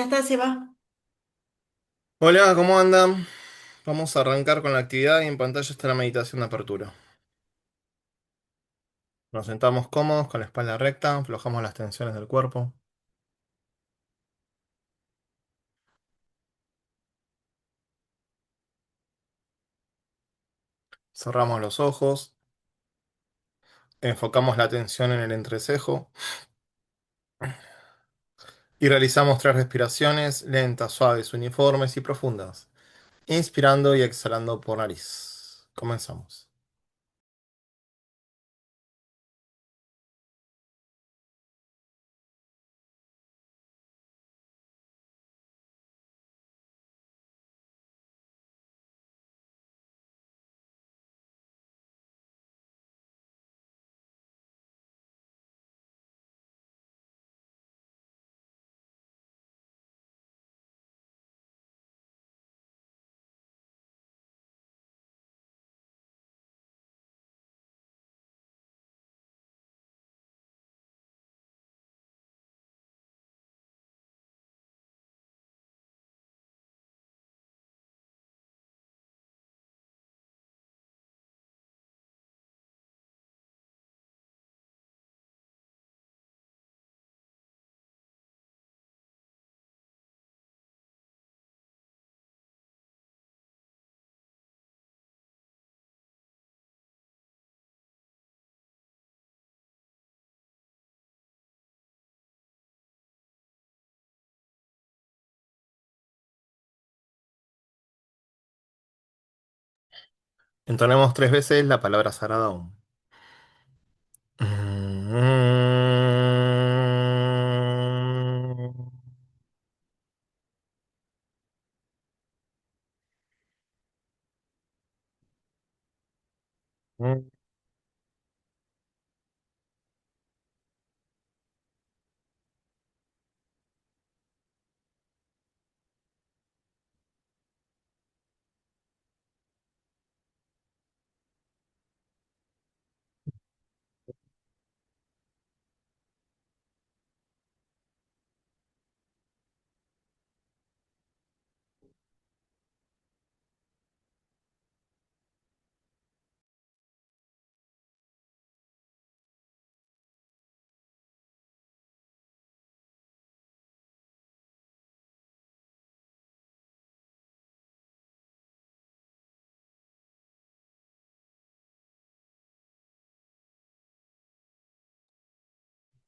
Ya está, se va. Hola, ¿cómo andan? Vamos a arrancar con la actividad y en pantalla está la meditación de apertura. Nos sentamos cómodos con la espalda recta, aflojamos las tensiones del cuerpo, cerramos los ojos, enfocamos la atención en el entrecejo y realizamos 3 respiraciones lentas, suaves, uniformes y profundas, inspirando y exhalando por nariz. Comenzamos. Entonemos 3 veces la palabra sagrada Om.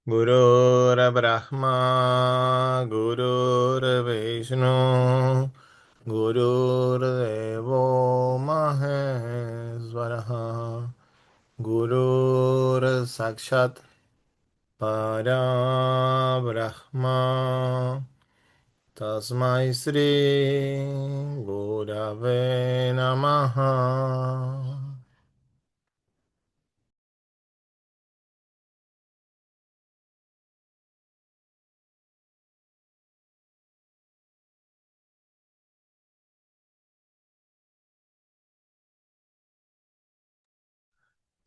Gurur Brahma, Gurur Vishnu, Gurur Devo Maheswaraha, Gurur Sakshat Para Brahma, Tasmai Sri Gurave Namaha.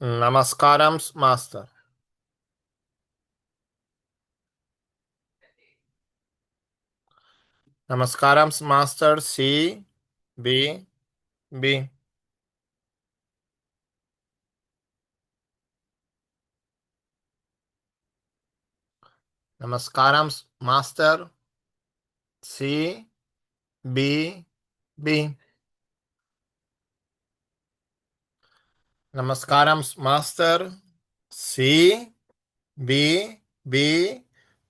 Namaskarams, Master. Namaskarams, Master, C. B. B. Namaskarams, Master, C. B. B. Namaskarams, Master, C. B. B.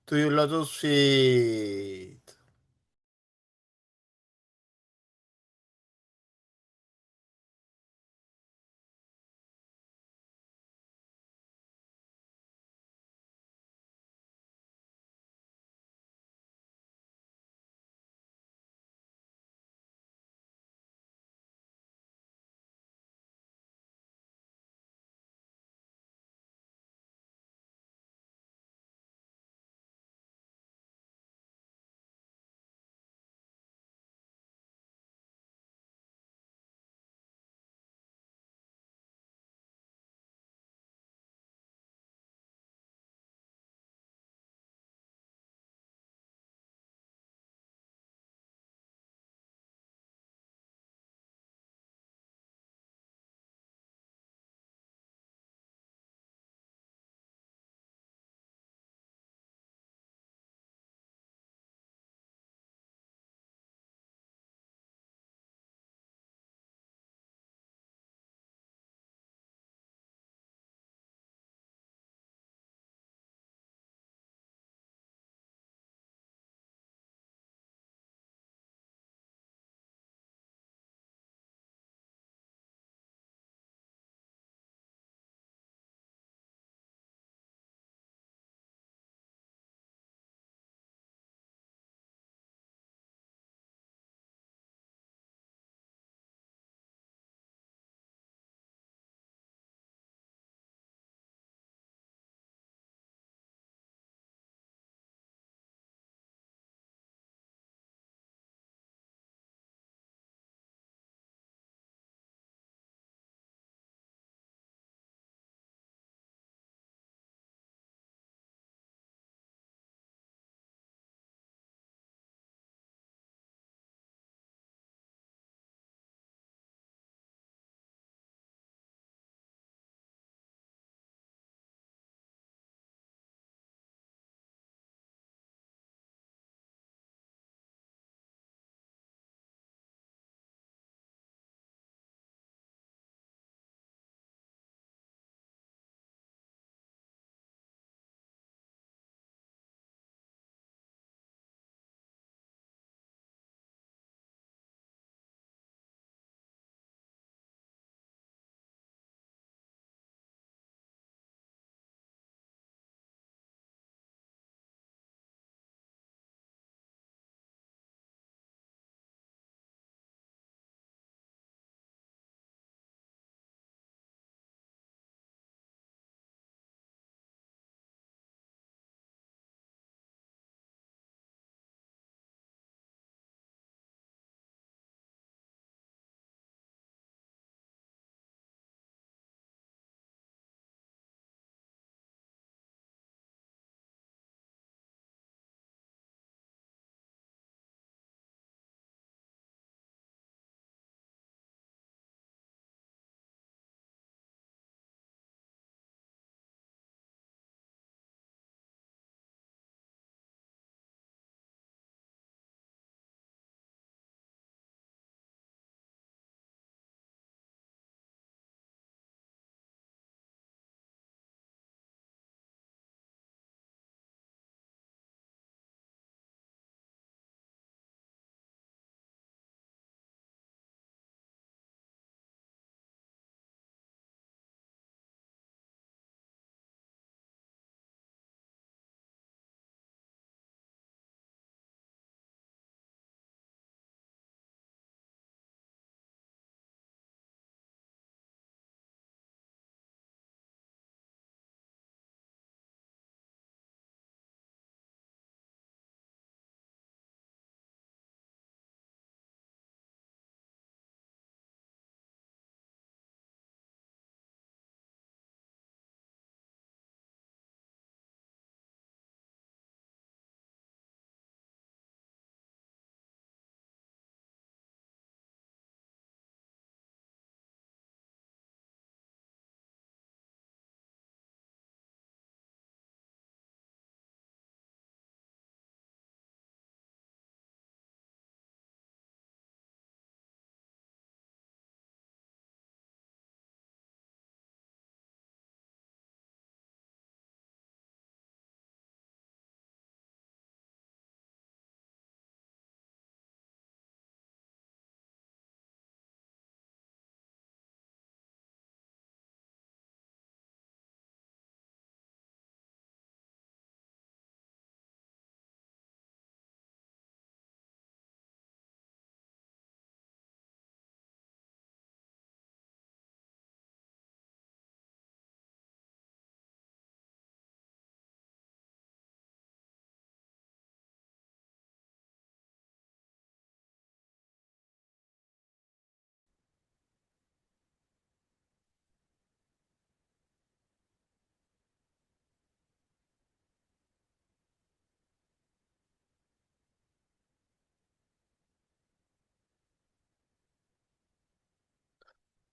To your lotus feet.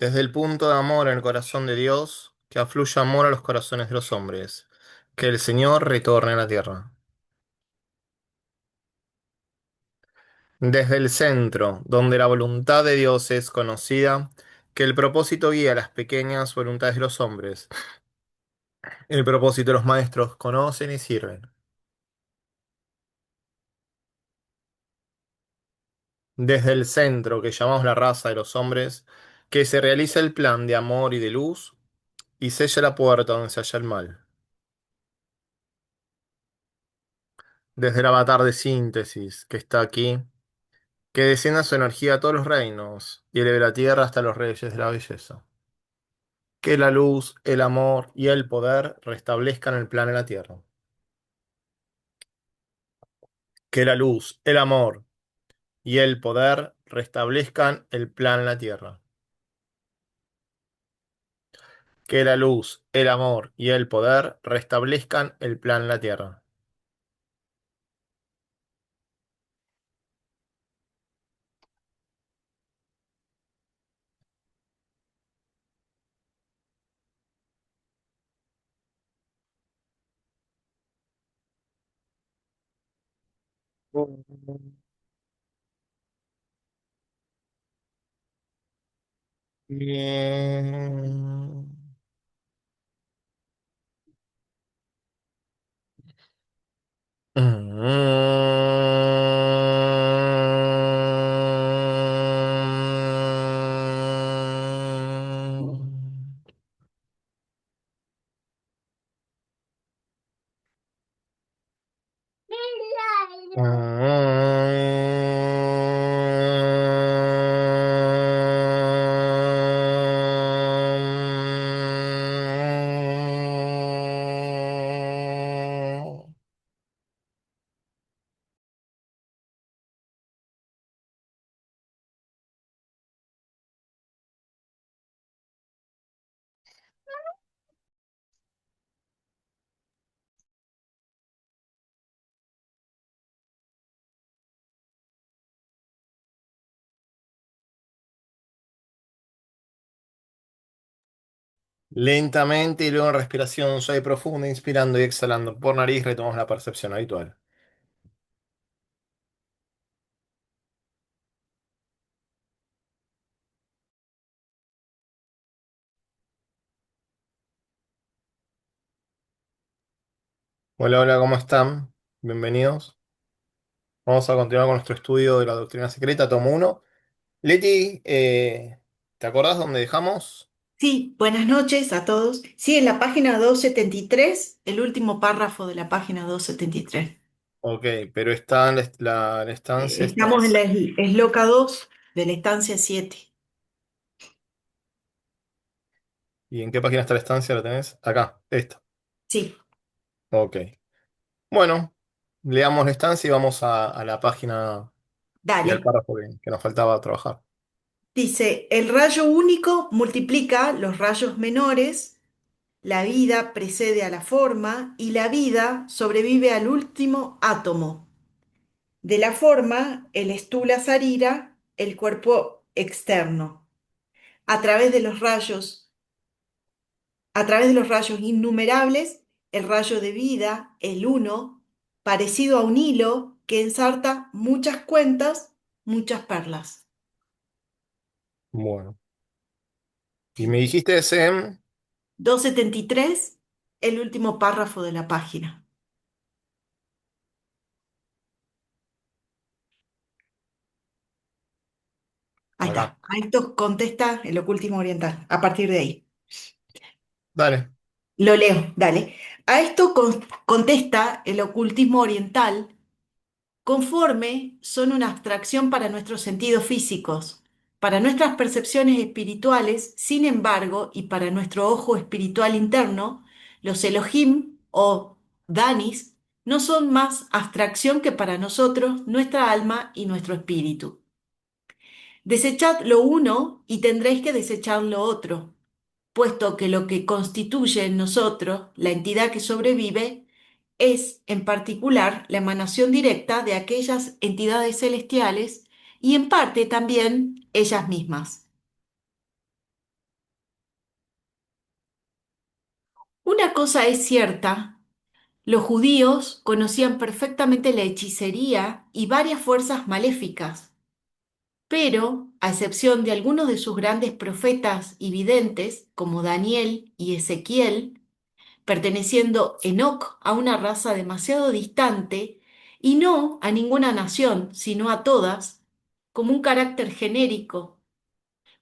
Desde el punto de amor en el corazón de Dios, que afluya amor a los corazones de los hombres. Que el Señor retorne a la tierra. Desde el centro, donde la voluntad de Dios es conocida, que el propósito guía las pequeñas voluntades de los hombres. El propósito de los maestros conocen y sirven. Desde el centro, que llamamos la raza de los hombres, que se realiza el plan de amor y de luz y sella la puerta donde se halla el mal. Desde el avatar de síntesis que está aquí, que descienda su energía a todos los reinos y eleve la tierra hasta los reyes de la belleza. Que la luz, el amor y el poder restablezcan el plan en la tierra. Que la luz, el amor y el poder restablezcan el plan en la tierra. Que la luz, el amor y el poder restablezcan el plan en la tierra. Bien. Lentamente y luego en respiración suave y profunda, inspirando y exhalando por nariz, retomamos la percepción habitual. Hola, hola, ¿cómo están? Bienvenidos. Vamos a continuar con nuestro estudio de la doctrina secreta, tomo uno. Leti, ¿te acordás dónde dejamos? Sí, buenas noches a todos. Sí, en la página 273, el último párrafo de la página 273. Ok, pero está en la estancia, está. Estamos en la esloca 2 de la estancia 7. ¿Y en qué página está la estancia? ¿La tenés? Acá, esta. Sí, Ok. Bueno, leamos la estancia y vamos a la página y al dale. párrafo que nos faltaba trabajar. Dice, el rayo único multiplica los rayos menores, la vida precede a la forma y la vida sobrevive al último átomo. De la forma, el estula sarira, el cuerpo externo. A través de los rayos A través de los rayos innumerables, el rayo de vida, el uno, parecido a un hilo que ensarta muchas cuentas, muchas perlas. Bueno. Y me dijiste ese en... 273, el último párrafo de la página. Ahí Acá. está. A esto contesta el ocultismo oriental. A partir de ahí. Dale. Lo leo, dale. A esto contesta el ocultismo oriental. Conforme son una abstracción para nuestros sentidos físicos, para nuestras percepciones espirituales, sin embargo, y para nuestro ojo espiritual interno, los Elohim o Danis no son más abstracción que para nosotros nuestra alma y nuestro espíritu. Desechad lo uno y tendréis que desechar lo otro, puesto que lo que constituye en nosotros la entidad que sobrevive es, en particular, la emanación directa de aquellas entidades celestiales y, en parte, también ellas mismas. Una cosa es cierta, los judíos conocían perfectamente la hechicería y varias fuerzas maléficas, pero, a excepción de algunos de sus grandes profetas y videntes, como Daniel y Ezequiel, perteneciendo Enoc a una raza demasiado distante y no a ninguna nación, sino a todas, como un carácter genérico,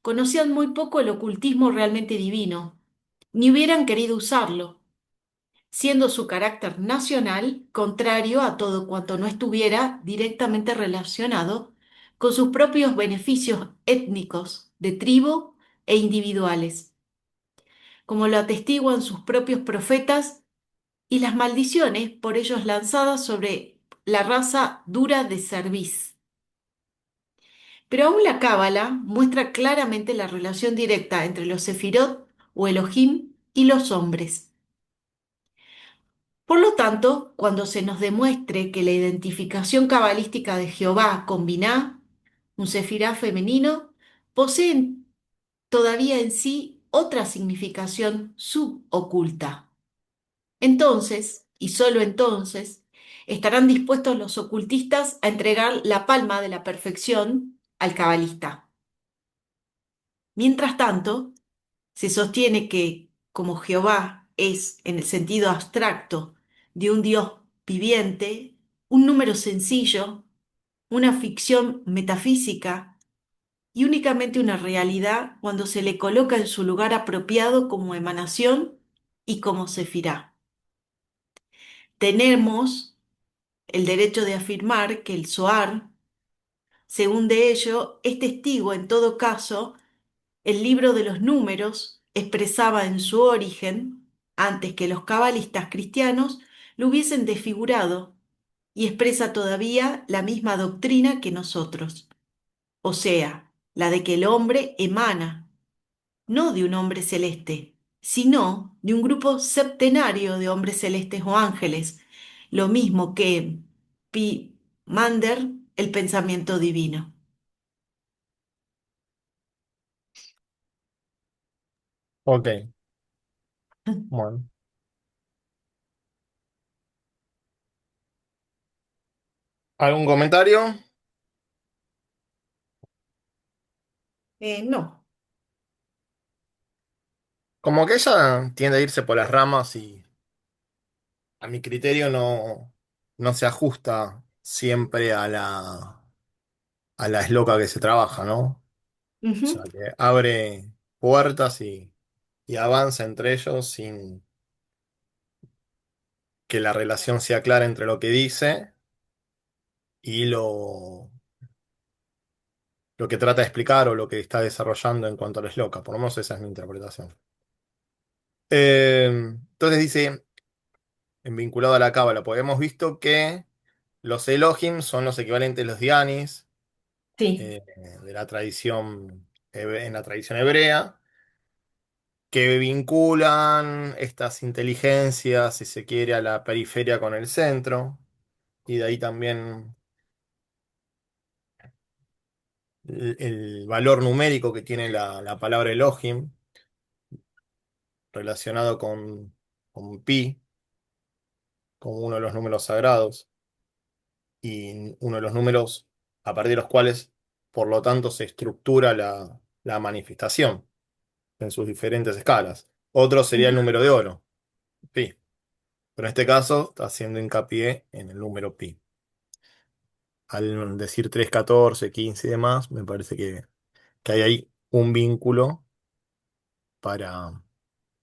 conocían muy poco el ocultismo realmente divino, ni hubieran querido usarlo, siendo su carácter nacional contrario a todo cuanto no estuviera directamente relacionado con sus propios beneficios étnicos, de tribu e individuales, como lo atestiguan sus propios profetas y las maldiciones por ellos lanzadas sobre la raza dura de cerviz. Pero aún la Cábala muestra claramente la relación directa entre los sefirot o Elohim y los hombres. Por lo tanto, cuando se nos demuestre que la identificación cabalística de Jehová con Biná, un sefirá femenino, posee todavía en sí otra significación suboculta. Entonces, y solo entonces, estarán dispuestos los ocultistas a entregar la palma de la perfección al cabalista. Mientras tanto, se sostiene que, como Jehová es, en el sentido abstracto de un Dios viviente, un número sencillo, una ficción metafísica y únicamente una realidad cuando se le coloca en su lugar apropiado como emanación y como sefirá. Tenemos el derecho de afirmar que el Zohar, según de ello, es testigo en todo caso. El libro de los números expresaba en su origen, antes que los cabalistas cristianos lo hubiesen desfigurado, y expresa todavía la misma doctrina que nosotros, o sea, la de que el hombre emana, no de un hombre celeste, sino de un grupo septenario de hombres celestes o ángeles, lo mismo que Mander, el pensamiento divino. Ok, bueno. ¿Algún comentario? No. Como que ella tiende a irse por las ramas y a mi criterio no se ajusta siempre a la esloca que se trabaja, ¿no? O sea, Ujú. que abre puertas y avanza entre ellos sin que la relación sea clara entre lo que dice y lo que trata de explicar o lo que está desarrollando en cuanto a la esloca. Por lo menos esa es mi interpretación. Entonces dice, en vinculado a la cábala, pues hemos visto que los Elohim son los equivalentes a los Dianis Sí. eh, de la tradición, en la tradición hebrea, que vinculan estas inteligencias, si se quiere, a la periferia con el centro, y de ahí también el valor numérico que tiene la palabra Elohim relacionado con pi como uno de los números sagrados y uno de los números a partir de los cuales, por lo tanto, se estructura la manifestación en sus diferentes escalas. Otro sería el Ujú. número de oro, pi. Pero en este caso está haciendo hincapié en el número pi. Al decir 3 14 15 y demás, me parece que hay ahí un vínculo para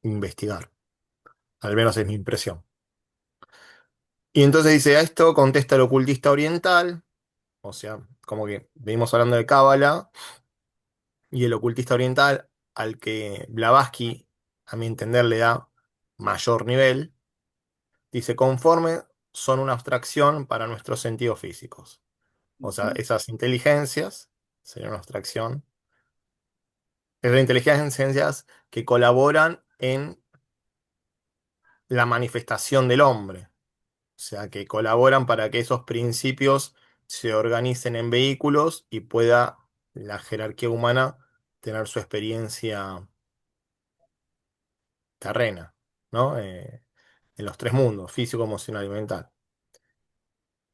investigar. Al menos es mi impresión. Y entonces dice, a esto contesta el ocultista oriental, o sea, como que venimos hablando de Cábala, y el ocultista oriental, al que Blavatsky, a mi entender, le da mayor nivel, dice, conforme son una abstracción para nuestros sentidos físicos. O sea, Ujú. esas inteligencias, sería una abstracción, esas inteligencias que colaboran en la manifestación del hombre. O sea, que colaboran para que esos principios se organicen en vehículos y pueda la jerarquía humana tener su experiencia terrena. ¿no? En los tres mundos, físico, emocional y mental,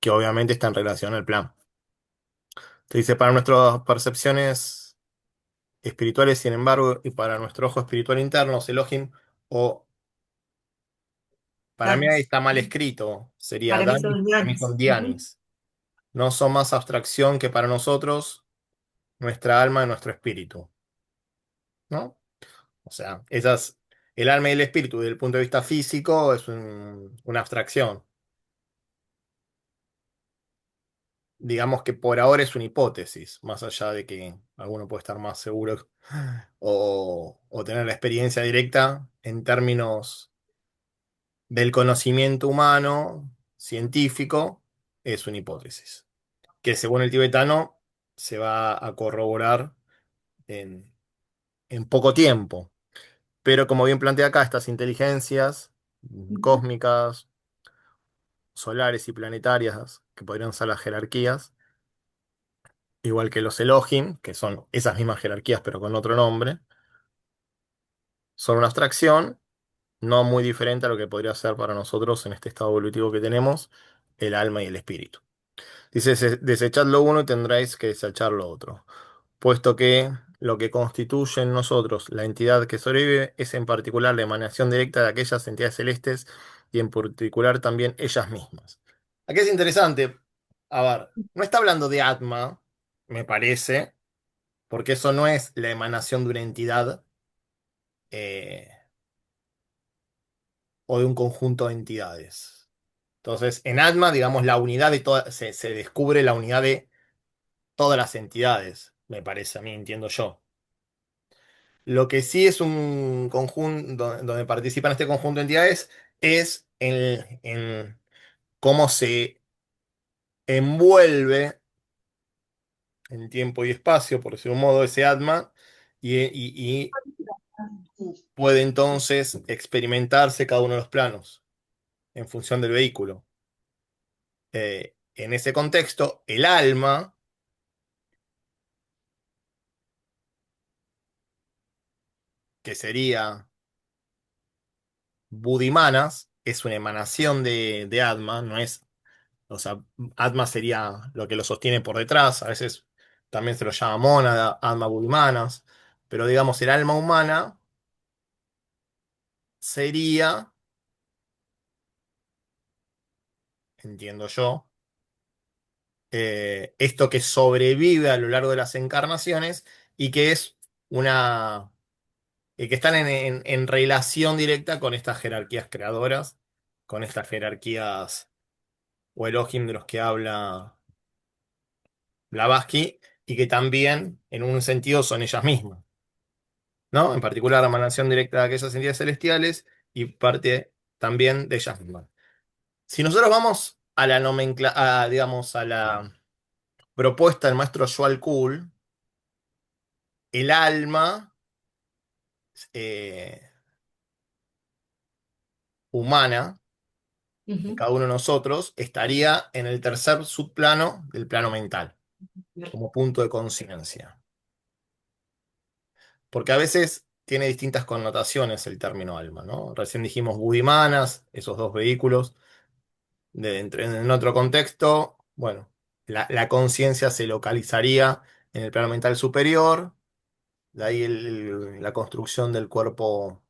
que obviamente está en relación al plan. Te dice, para nuestras percepciones espirituales, sin embargo, y para nuestro ojo espiritual interno, Elohim, o para mí ahí Danis. está mal escrito, sería Para mí Danis, son para mí Danis. son Ujú. Dianis. No son más abstracción que para nosotros nuestra alma y nuestro espíritu, ¿no? O sea, el alma y el espíritu desde el punto de vista físico es una abstracción. Digamos que por ahora es una hipótesis, más allá de que alguno puede estar más seguro o tener la experiencia directa en términos del conocimiento humano, científico, es una hipótesis, que según el tibetano se va a corroborar en, en poco tiempo. Pero como bien plantea acá, estas inteligencias Ujú. cósmicas, solares y planetarias, que podrían ser las jerarquías, igual que los Elohim, que son esas mismas jerarquías pero con otro nombre, son una abstracción no muy diferente a lo que podría ser para nosotros en este estado evolutivo que tenemos, el alma y el espíritu. Dice, desechad lo uno y tendréis que desechar lo otro, puesto que lo que constituye en nosotros la entidad que sobrevive es en particular la emanación directa de aquellas entidades celestes y en particular también ellas mismas. Aquí es interesante, a ver, no está hablando de Atma, me parece, porque eso no es la emanación de una entidad eh, o de un conjunto de entidades. Entonces, en Atma, digamos, la unidad de todas, se descubre la unidad de todas las entidades, me parece a mí, entiendo yo. Lo que sí es un conjunto donde participan este conjunto de entidades es en cómo se envuelve en tiempo y espacio, por decir un modo, ese Atma y puede entonces experimentarse cada uno de los planos en función del vehículo. En ese contexto, el alma, que sería Budimanas, es una emanación de Atma, no es, o sea, Atma sería lo que lo sostiene por detrás, a veces también se lo llama mónada, Atma Budimanas, pero digamos, el alma humana sería, entiendo yo, esto que sobrevive a lo largo de las encarnaciones y que es una que están en relación directa con estas jerarquías creadoras, con estas jerarquías o Elohim de los que habla Blavatsky, y que también, en un sentido, son ellas mismas, ¿no? En particular, la emanación directa de aquellas entidades celestiales y parte también de ellas mismas. Si nosotros vamos a la digamos, a la propuesta del maestro Joel Kuhl, el alma eh, humana de Ujú. cada uno de nosotros estaría en el tercer subplano del plano mental, como punto de conciencia. Porque a veces tiene distintas connotaciones el término alma, ¿no? Recién dijimos budimanas, esos dos vehículos, en otro contexto, bueno, la conciencia se localizaría en el plano mental superior, de ahí la construcción del cuerpo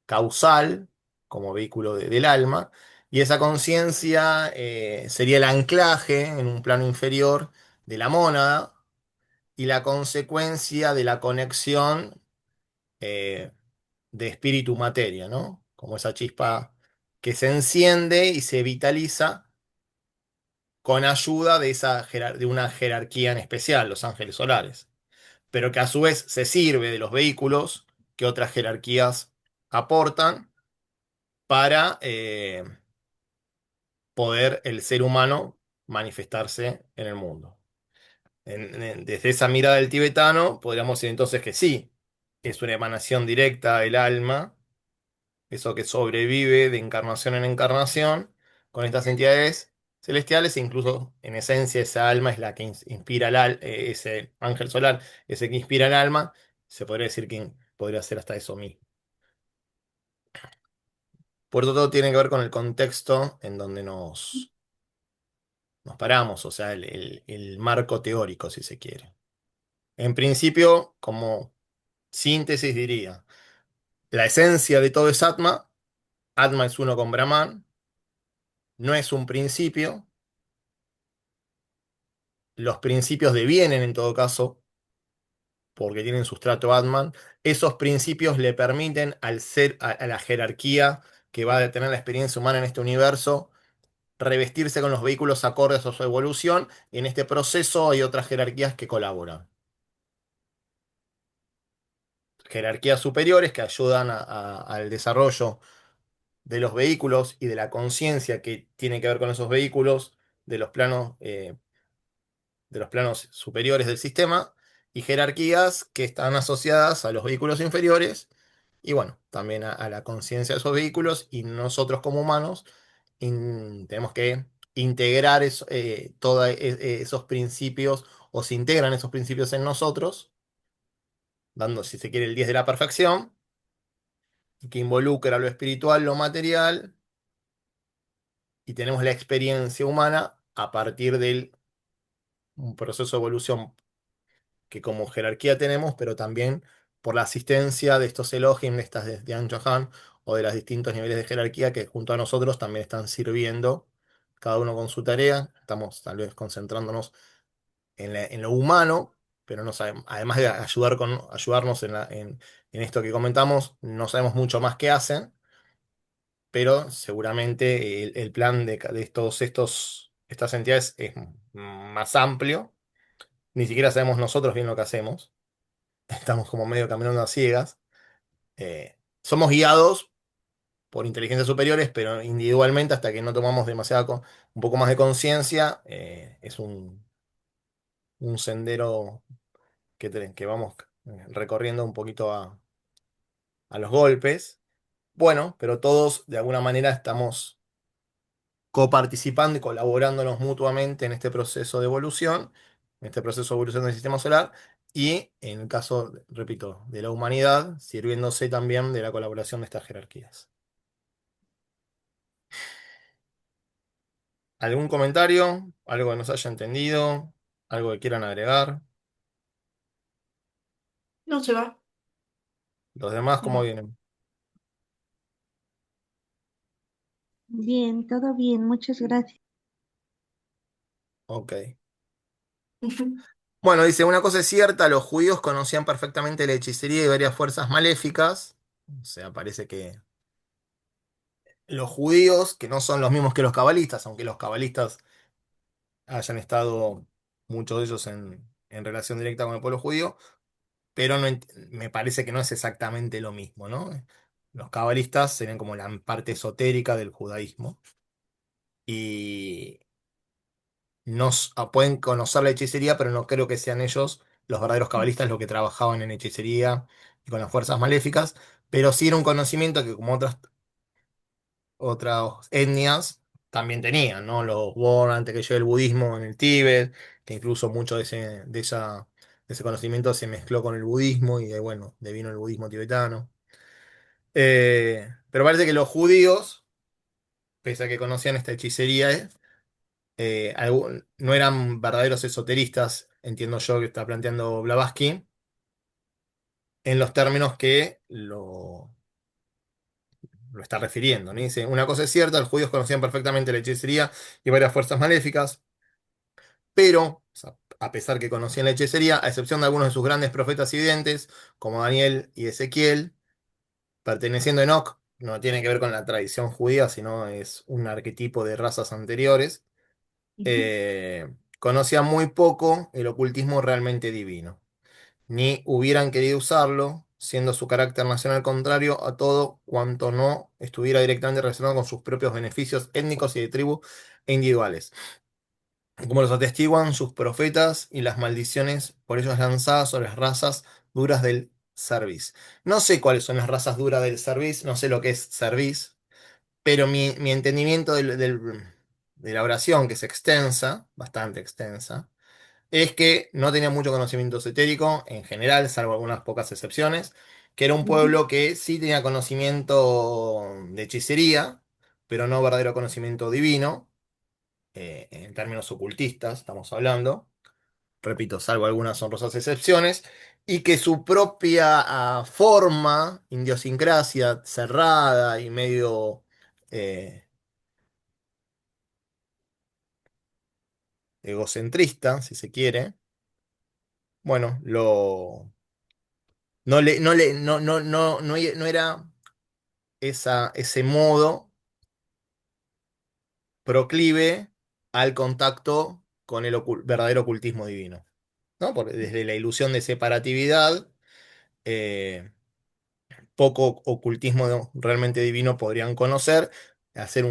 causal como vehículo del alma, y esa conciencia sería el anclaje en un plano inferior de la mónada y la consecuencia de la conexión eh, de espíritu-materia, ¿no? Como esa chispa que se enciende y se vitaliza con ayuda de, de una jerarquía en especial, los ángeles solares, pero que a su vez se sirve de los vehículos que otras jerarquías aportan para poder el ser humano manifestarse en el mundo. Desde esa mirada del tibetano, podríamos decir entonces que sí, es una emanación directa del alma, eso que sobrevive de encarnación en encarnación con estas entidades celestiales, e incluso en esencia esa alma es la que inspira ese ángel solar, ese que inspira el alma, se podría decir que podría ser hasta eso mismo. Por otro todo tiene que ver con el contexto en donde nos paramos, o sea, el marco teórico, si se quiere. En principio, como síntesis diría, la esencia de todo es Atma, Atma es uno con Brahman, no es un principio, los principios devienen en todo caso, porque tienen sustrato Atman, esos principios le permiten al ser, a la jerarquía que va a tener la experiencia humana en este universo, revestirse con los vehículos acordes a su evolución, y en este proceso hay otras jerarquías que colaboran. Jerarquías superiores que ayudan al desarrollo de los vehículos y de la conciencia que tiene que ver con esos vehículos, de los planos, de los planos superiores del sistema, y jerarquías que están asociadas a los vehículos inferiores, y bueno, también a la conciencia de esos vehículos, y nosotros como humanos tenemos que integrar todos esos principios, o se integran esos principios en nosotros, dando, si se quiere, el 10 de la perfección, que involucra lo espiritual, lo material, y tenemos la experiencia humana a partir del un proceso de evolución que como jerarquía tenemos, pero también por la asistencia de estos Elohim, de estas de Anjo Han, o de los distintos niveles de jerarquía que junto a nosotros también están sirviendo, cada uno con su tarea. Estamos tal vez concentrándonos en lo humano, pero no sabemos, además de ayudarnos en esto que comentamos, no sabemos mucho más qué hacen, pero seguramente el plan de estas entidades es más amplio. Ni siquiera sabemos nosotros bien lo que hacemos. Estamos como medio caminando a ciegas. Somos guiados por inteligencias superiores, pero individualmente, hasta que no tomamos un poco más de conciencia, es un sendero que vamos recorriendo un poquito a los golpes. Bueno, pero todos de alguna manera estamos coparticipando y colaborándonos mutuamente en este proceso de evolución, en este proceso de evolución del sistema solar, y en el caso, repito, de la humanidad, sirviéndose también de la colaboración de estas jerarquías. ¿Algún comentario? ¿Algo que nos haya entendido? ¿Algo que quieran agregar? No se va. ¿Los demás cómo No. vienen? Bien, todo bien, muchas gracias. Ok. Ujú. Bueno, dice, una cosa es cierta, los judíos conocían perfectamente la hechicería y varias fuerzas maléficas. O sea, parece que los judíos, que no son los mismos que los cabalistas, aunque los cabalistas hayan estado muchos de ellos en relación directa con el pueblo judío, pero me parece que no es exactamente lo mismo, ¿no? Los cabalistas serían como la parte esotérica del judaísmo y pueden conocer la hechicería, pero no creo que sean ellos los verdaderos cabalistas los que trabajaban en hechicería y con las fuerzas maléficas, pero sí era un conocimiento que como otras etnias también tenían, ¿no? Los Bon, antes que llegue el budismo en el Tíbet, que incluso mucho de ese conocimiento se mezcló con el budismo y bueno, devino el budismo tibetano. Pero parece que los judíos, pese a que conocían esta hechicería, no eran verdaderos esoteristas, entiendo yo que está planteando Blavatsky, en los términos que lo está refiriendo, ¿no? Dice, una cosa es cierta, los judíos conocían perfectamente la hechicería y varias fuerzas maléficas, pero, o sea, a pesar que conocían la hechicería, a excepción de algunos de sus grandes profetas y videntes, como Daniel y Ezequiel, perteneciendo a Enoch, no tiene que ver con la tradición judía, sino es un arquetipo de razas anteriores, Ujú. conocían muy poco el ocultismo realmente divino, ni hubieran querido usarlo, siendo su carácter nacional contrario a todo cuanto no estuviera directamente relacionado con sus propios beneficios étnicos y de tribu e individuales, como los atestiguan sus profetas y las maldiciones por ellos lanzadas sobre las razas duras del cerviz. No sé cuáles son las razas duras del cerviz, no sé lo que es cerviz, pero mi entendimiento de la oración, que es extensa, bastante extensa, es que no tenía mucho conocimiento esotérico en general, salvo algunas pocas excepciones, que era un Ujú. pueblo que sí tenía conocimiento de hechicería, pero no verdadero conocimiento divino, en términos ocultistas estamos hablando, repito, salvo algunas honrosas excepciones, y que su propia forma, idiosincrasia cerrada y medio eh, egocentrista, si se quiere, bueno, no era ese modo proclive al contacto con el verdadero ocultismo divino, ¿no? Porque desde la ilusión de separatividad, eh, poco ocultismo realmente divino podrían conocer, hacer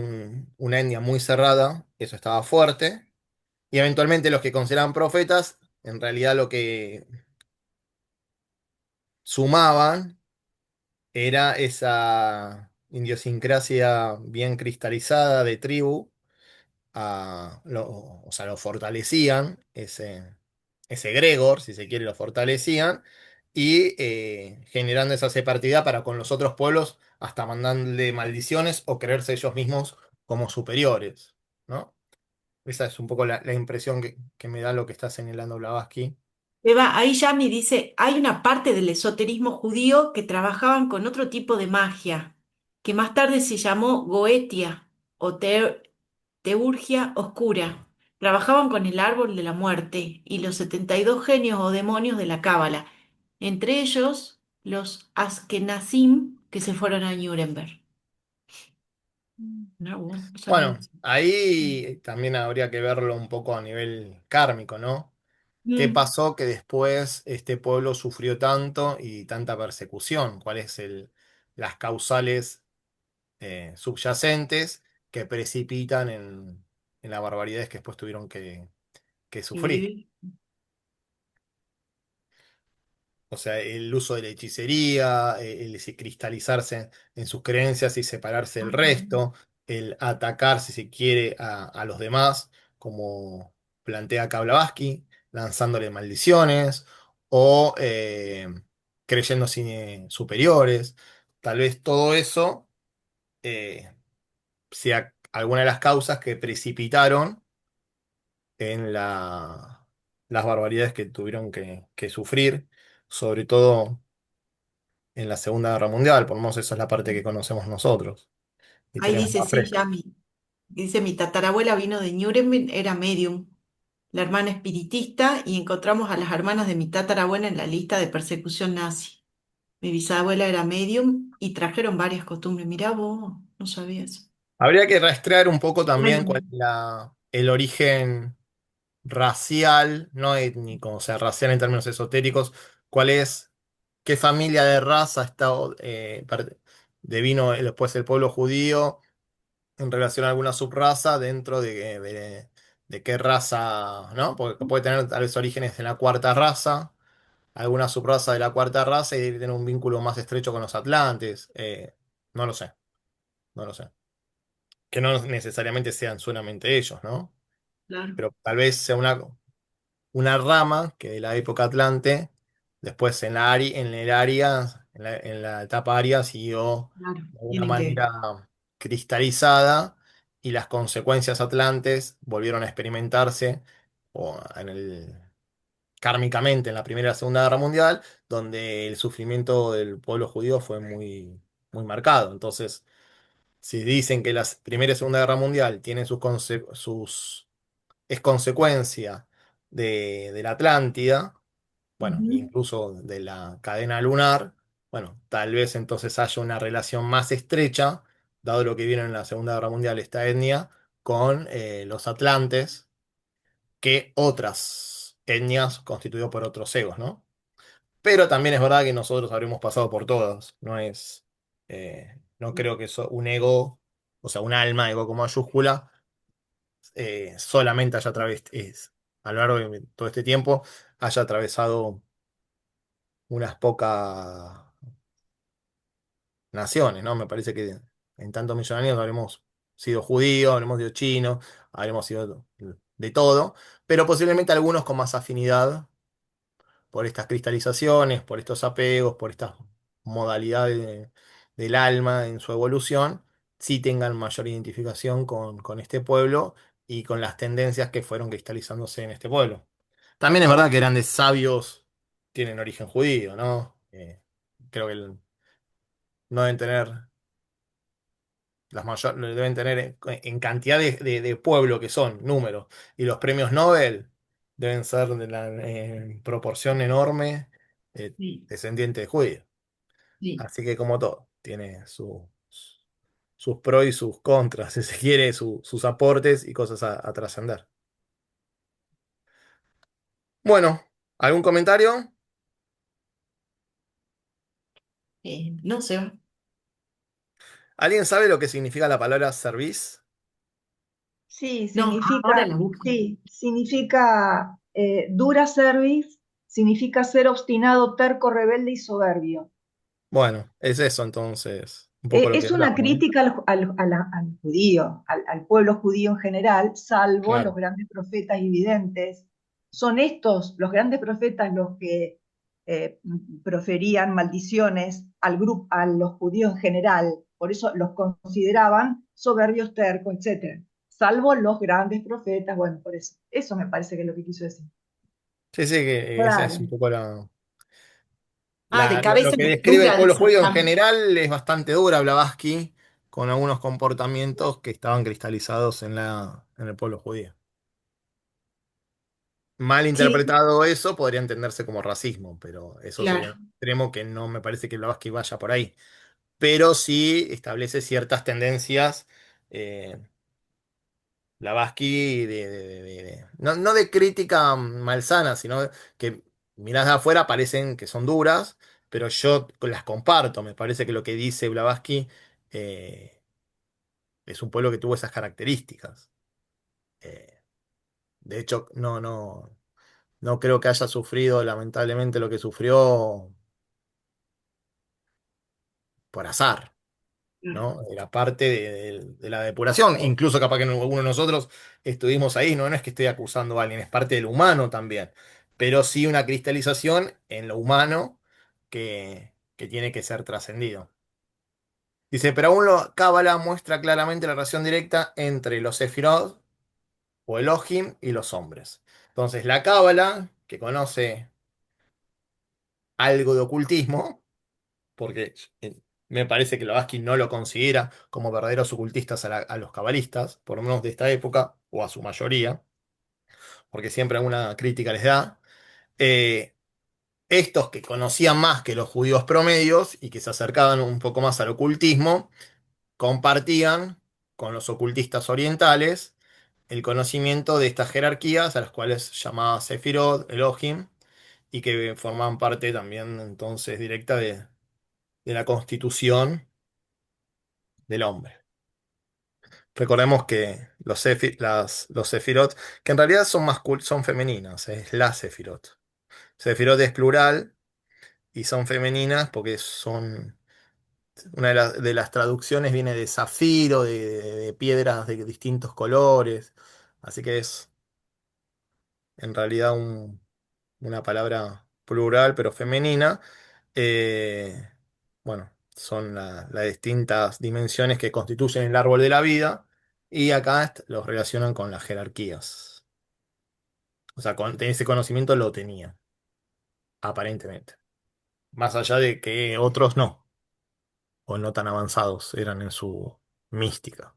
una etnia muy cerrada, eso estaba fuerte, y eventualmente los que consideraban profetas, en realidad lo que sumaban era esa idiosincrasia bien cristalizada de tribu, o sea, lo fortalecían, ese egregor, si se quiere, lo fortalecían, y generando esa separatividad para con los otros pueblos, hasta mandarle maldiciones o creerse ellos mismos como superiores, ¿no? Esa es un poco la impresión que me da lo que está señalando Blavatsky. Eva, ahí Yami dice, hay una parte del esoterismo judío que trabajaban con otro tipo de magia, que más tarde se llamó Goetia o Teurgia Oscura. Trabajaban con el árbol de la muerte y los 72 genios o demonios de la Cábala, entre ellos los Askenazim que se fueron a Nuremberg. No, no sabía Bueno, eso. ahí también habría que verlo un poco a nivel kármico, ¿no? ¿Qué Mm, pasó que después este pueblo sufrió tanto y tanta persecución? ¿Cuáles las causales subyacentes que precipitan en las barbaridades que después tuvieron que y sufrir? vivir. O sea, el uso de la hechicería, el cristalizarse en sus creencias y separarse del resto, el atacar, si se quiere, a los demás, como plantea Blavatsky, lanzándole maldiciones o creyéndose superiores. Tal vez todo eso sea alguna de las causas que precipitaron en las barbaridades que tuvieron que sufrir, sobre todo en la Segunda Guerra Mundial, por lo menos esa es la parte que conocemos nosotros y Ahí tenemos dice, más sí, fresca. Yami. Dice, mi tatarabuela vino de Nuremberg, era medium, la hermana espiritista, y encontramos a las hermanas de mi tatarabuela en la lista de persecución nazi. Mi bisabuela era medium y trajeron varias costumbres. Mirá vos, no sabía eso. Habría que rastrear un poco también Bueno, cuál es el origen racial, no étnico, o sea, racial en términos esotéricos, cuál es, qué familia de raza está, devino después el pueblo judío en relación a alguna subraza dentro de qué raza, ¿no? Porque puede tener tal vez orígenes en la cuarta raza, alguna subraza de la cuarta raza y tener un vínculo más estrecho con los atlantes. No lo sé, no lo sé. Que no necesariamente sean solamente ellos, ¿no? claro, Pero tal vez sea una rama que de la época Atlante, después en el área, en la etapa Aria, siguió claro, de alguna tienen que, manera cristalizada y las consecuencias atlantes volvieron a experimentarse o kármicamente en la Primera y la Segunda Guerra Mundial, donde el sufrimiento del pueblo judío fue muy marcado. Entonces, si dicen que la Primera y Segunda Guerra Mundial tienen es consecuencia de la Atlántida, bueno, ujú, incluso de la cadena lunar, bueno, tal vez entonces haya una relación más estrecha, dado lo que vieron en la Segunda Guerra Mundial, esta etnia, con los atlantes, que otras etnias constituidas por otros egos, ¿no? Pero también es verdad que nosotros habremos pasado por todas, no creo que un ego, o sea, un alma, ego con mayúscula, solamente a lo largo de todo este tiempo, haya atravesado unas pocas naciones, ¿no? Me parece que en tantos millones de años habremos sido judíos, habremos sido chinos, habremos sido de todo, pero posiblemente algunos con más afinidad por estas cristalizaciones, por estos apegos, por estas modalidad del alma en su evolución, sí tengan mayor identificación con este pueblo y con las tendencias que fueron cristalizándose en este pueblo. También es verdad que grandes sabios tienen origen judío, ¿no? Creo que no deben tener deben tener en cantidad de pueblo que son, números, y los premios Nobel deben ser en proporción enorme Sí, descendientes de judíos. sí. Así que como todo, tiene sus pros y sus contras, si se quiere, sus aportes y cosas a trascender. Bueno, ¿algún comentario? No sé. ¿Alguien sabe lo que significa la palabra service? Sí, No, ahora significa, la busco. sí, significa dura cerviz, significa ser obstinado, terco, rebelde y soberbio. Bueno, es eso entonces, un poco lo que Es una hablamos, ¿no? crítica al judío, al pueblo judío en general, salvo los Claro. grandes profetas y videntes. Son estos, los grandes profetas, los que proferían maldiciones al grupo, a los judíos en general. Por eso los consideraban soberbios, tercos, etcétera. Salvo los grandes profetas, bueno, por eso. Eso me parece que es lo que quiso decir. Sí, sí, que esa es un Claro. poco Ah, de lo cabeza que describe el dura, pueblo dice judío en acá. general es bastante dura, Blavatsky, con algunos comportamientos que estaban cristalizados en el pueblo judío. Mal Sí, interpretado eso podría entenderse como racismo, pero eso sería un claro. extremo que no me parece que Blavatsky vaya por ahí. Pero sí establece ciertas tendencias, eh, Blavatsky, no, no de crítica malsana, sino que mirás de afuera parecen que son duras, pero yo las comparto. Me parece que lo que dice Blavatsky eh, es un pueblo que tuvo esas características. Eh, de hecho, no creo que haya sufrido lamentablemente lo que sufrió por azar. ¿No? Era parte de la depuración. Incluso capaz que alguno de nosotros estuvimos ahí, ¿no? No es que estoy acusando a alguien, es parte del humano también. Pero sí una cristalización en lo humano que tiene que ser trascendido. Dice, pero aún lo Cábala muestra claramente la relación directa entre los Sefirot o Elohim y los hombres. Entonces, la Cábala, que conoce algo de ocultismo, porque me parece que Blavatsky no lo considera como verdaderos ocultistas a los cabalistas, por lo menos de esta época, o a su mayoría, porque siempre alguna crítica les da. Eh, Estos que conocían más que los judíos promedios y que se acercaban un poco más al ocultismo, compartían con los ocultistas orientales el conocimiento de estas jerarquías, a las cuales llamaba Sefirot, Elohim, y que formaban parte también entonces directa de la constitución del hombre. Recordemos que los Sefirot, que en realidad son son femeninas, es la Sefirot. Sefirot es plural y son femeninas porque son, una de las traducciones viene de zafiro, de piedras de distintos colores, así que es en realidad una palabra plural pero femenina. Eh, bueno, son las distintas dimensiones que constituyen el árbol de la vida y acá los relacionan con las jerarquías. O sea, ese conocimiento lo tenía, aparentemente. Más allá de que otros no, o no tan avanzados eran en su mística.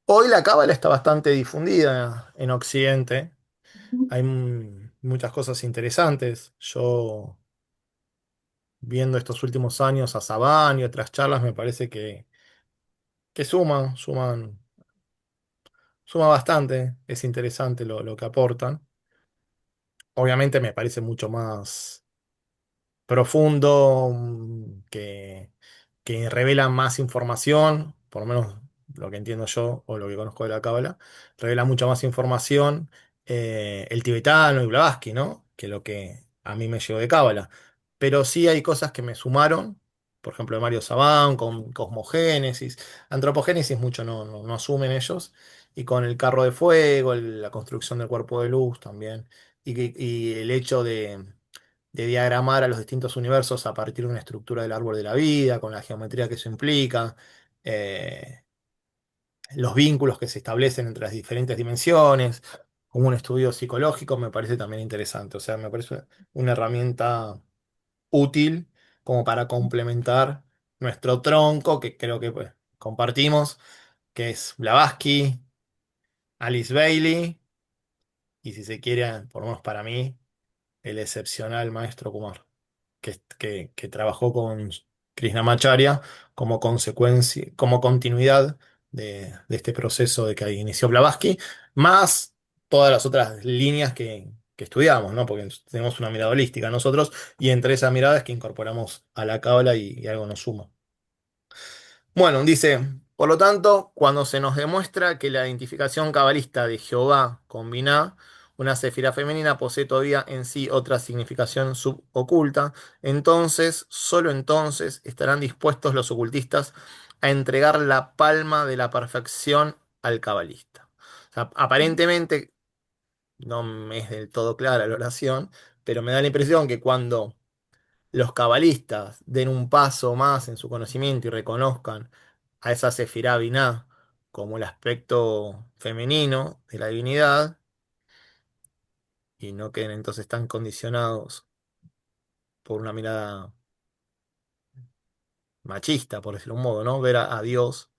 Hoy la cábala está bastante difundida en Occidente. Hay muchas cosas interesantes. Yo, viendo estos últimos años a Saban y otras charlas, me parece que suma bastante. Es interesante lo que aportan. Obviamente me parece mucho más profundo, que revela más información, por lo menos lo que entiendo yo o lo que conozco de la Cábala, revela mucha más información el tibetano y Blavatsky, ¿no? Que lo que a mí me llegó de Cábala. Pero sí hay cosas que me sumaron, por ejemplo, de Mario Sabán, con cosmogénesis, antropogénesis mucho no asumen ellos, y con el carro de fuego, la construcción del cuerpo de luz también, y el hecho de diagramar a los distintos universos a partir de una estructura del árbol de la vida, con la geometría que eso implica, eh, los vínculos que se establecen entre las diferentes dimensiones, como un estudio psicológico, me parece también interesante. O sea, me parece una herramienta útil como para complementar nuestro tronco, que creo que pues, compartimos, que es Blavatsky, Alice Bailey, y si se quiere, por lo menos para mí, el excepcional maestro Kumar, que trabajó con Krishnamacharya como consecuencia, como continuidad de este proceso de que inició Blavatsky, más todas las otras líneas que estudiamos, ¿no? Porque tenemos una mirada holística nosotros, y entre esas miradas que incorporamos a la cábala y algo nos suma. Bueno, dice, por lo tanto, cuando se nos demuestra que la identificación cabalista de Jehová con Binah, una cefira femenina, posee todavía en sí otra significación suboculta, entonces, solo entonces, estarán dispuestos los ocultistas a entregar la palma de la perfección al cabalista. O sea, aparentemente, no me es del todo clara la oración, pero me da la impresión que cuando los cabalistas den un paso más en su conocimiento y reconozcan a esa Sefirá Binah como el aspecto femenino de la divinidad y no queden entonces tan condicionados por una mirada machista, por decirlo de un modo, ¿no? Ver a Dios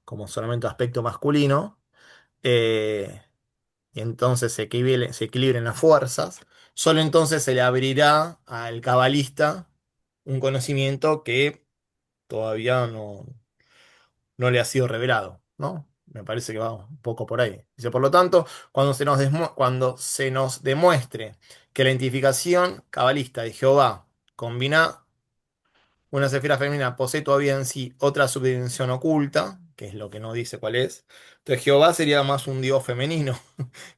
como solamente aspecto masculino, eh, y entonces se equilibren las fuerzas, solo entonces se le abrirá al cabalista un conocimiento que todavía no le ha sido revelado, ¿no? Me parece que va un poco por ahí. Dice, por lo tanto, cuando se nos demuestre que la identificación cabalista de Jehová combina una cefira femenina, posee todavía en sí otra subdimensión oculta, que es lo que no dice cuál es. Entonces Jehová sería más un dios femenino